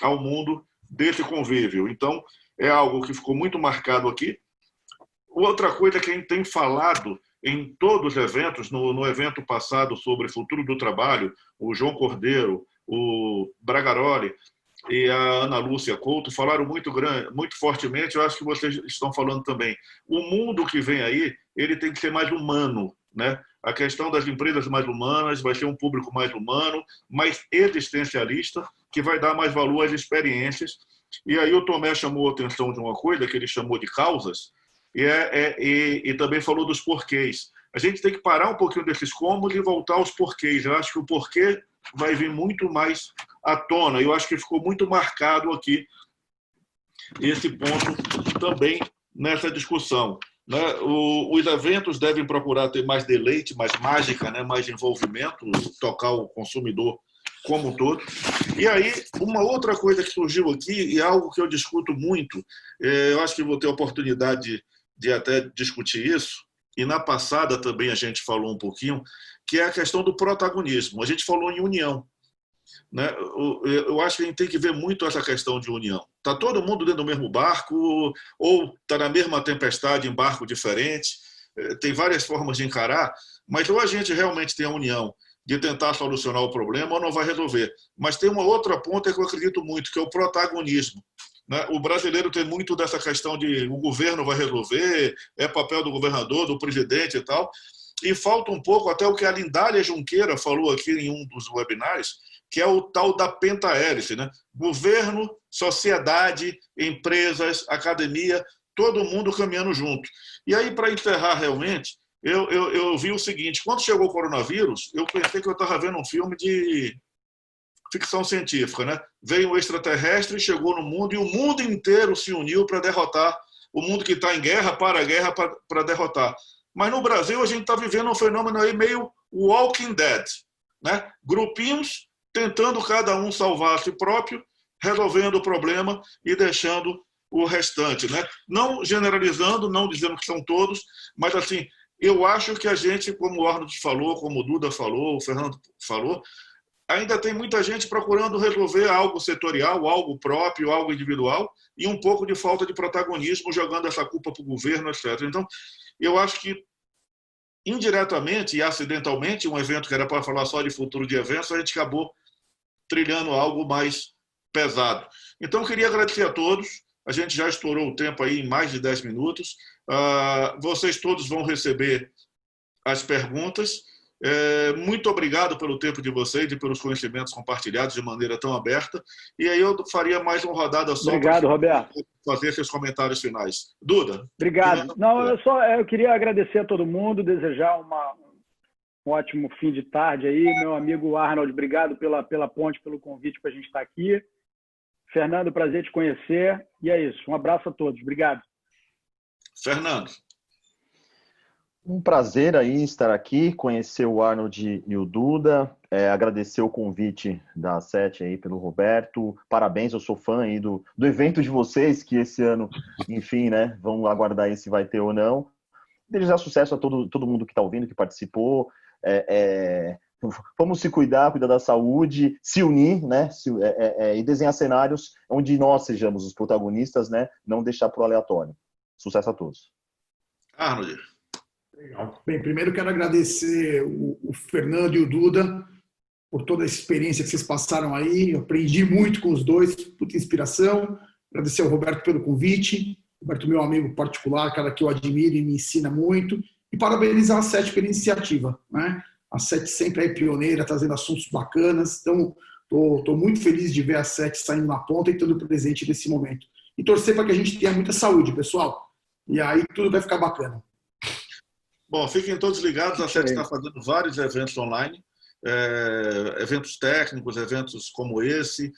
ao mundo desse convívio. Então, é algo que ficou muito marcado aqui. Outra coisa que a gente tem falado em todos os eventos, no evento passado sobre futuro do trabalho, o João Cordeiro, o Bragaroli e a Ana Lúcia Couto falaram muito fortemente, eu acho que vocês estão falando também. O mundo que vem aí, ele tem que ser mais humano, né? A questão das empresas mais humanas, vai ser um público mais humano, mais existencialista, que vai dar mais valor às experiências. E aí o Tomé chamou a atenção de uma coisa que ele chamou de causas, e também falou dos porquês. A gente tem que parar um pouquinho desses como e voltar aos porquês. Eu acho que o porquê vai vir muito mais à tona. Eu acho que ficou muito marcado aqui esse ponto também nessa discussão. Né? Os eventos devem procurar ter mais deleite, mais mágica, né? Mais envolvimento, tocar o consumidor como um todo. E aí, uma outra coisa que surgiu aqui, e algo que eu discuto muito, eu acho que vou ter oportunidade de até discutir isso, e na passada também a gente falou um pouquinho, que é a questão do protagonismo. A gente falou em união. Né? Eu acho que a gente tem que ver muito essa questão de união. Está todo mundo dentro do mesmo barco, ou está na mesma tempestade em barco diferente, tem várias formas de encarar, mas ou a gente realmente tem a união de tentar solucionar o problema ou não vai resolver. Mas tem uma outra ponta que eu acredito muito, que é o protagonismo. Né? O brasileiro tem muito dessa questão de o governo vai resolver, é papel do governador, do presidente e tal, e falta um pouco até o que a Lindália Junqueira falou aqui em um dos webinars, que é o tal da pentahélice, né? Governo, sociedade, empresas, academia, todo mundo caminhando junto. E aí, para encerrar realmente, eu vi o seguinte, quando chegou o coronavírus, eu pensei que eu estava vendo um filme de ficção científica, né? Veio um extraterrestre, chegou no mundo e o mundo inteiro se uniu para derrotar o mundo que está em guerra, para a guerra, para derrotar. Mas no Brasil a gente está vivendo um fenômeno aí meio Walking Dead, né? Grupinhos tentando cada um salvar a si próprio, resolvendo o problema e deixando o restante, né? Não generalizando, não dizendo que são todos, mas assim, eu acho que a gente, como o Arnold falou, como o Duda falou, o Fernando falou, ainda tem muita gente procurando resolver algo setorial, algo próprio, algo individual, e um pouco de falta de protagonismo, jogando essa culpa para o governo, etc. Então, eu acho que, indiretamente e acidentalmente, um evento que era para falar só de futuro de eventos, a gente acabou trilhando algo mais pesado. Então, eu queria agradecer a todos. A gente já estourou o tempo aí em mais de 10 minutos. Vocês todos vão receber as perguntas. Muito obrigado pelo tempo de vocês e pelos conhecimentos compartilhados de maneira tão aberta. E aí eu faria mais uma rodada só. Obrigado, Roberto. Fazer seus comentários finais. Duda? Obrigado. Não, eu queria agradecer a todo mundo, desejar um ótimo fim de tarde aí. Meu amigo Arnold, obrigado pela ponte, pelo convite para a gente estar aqui. Fernando, prazer te conhecer. E é isso. Um abraço a todos. Obrigado. Fernando. Um prazer aí estar aqui, conhecer o Arnold e o Duda, agradecer o convite da SET aí pelo Roberto, parabéns, eu sou fã aí do evento de vocês, que esse ano, enfim, né, vamos aguardar aí se vai ter ou não. Desejar sucesso a todo mundo que está ouvindo, que participou, vamos se cuidar da saúde, se unir, né, e desenhar cenários onde nós sejamos os protagonistas, né, não deixar para o aleatório. Sucesso a todos. Arnold. Legal. Bem, primeiro quero agradecer o Fernando e o Duda por toda a experiência que vocês passaram aí. Eu aprendi muito com os dois, puta inspiração. Agradecer ao Roberto pelo convite. Roberto, meu amigo particular, cara que eu admiro e me ensina muito. E parabenizar a SET pela iniciativa, né? A SET sempre é pioneira, trazendo assuntos bacanas. Então, estou muito feliz de ver a SET saindo na ponta e estando presente nesse momento. E torcer para que a gente tenha muita saúde, pessoal. E aí tudo vai ficar bacana. Bom, fiquem todos ligados, a SET está fazendo vários eventos online, eventos técnicos, eventos como esse.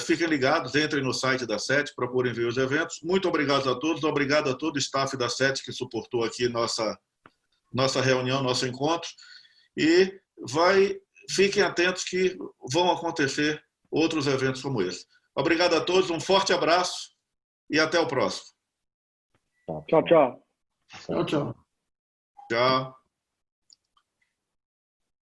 Fiquem ligados, entrem no site da SET, procurem ver os eventos. Muito obrigado a todos, obrigado a todo o staff da SET que suportou aqui nossa reunião, nosso encontro. E fiquem atentos que vão acontecer outros eventos como esse. Obrigado a todos, um forte abraço e até o próximo. Tchau, tchau. Tchau, tchau. Tchau.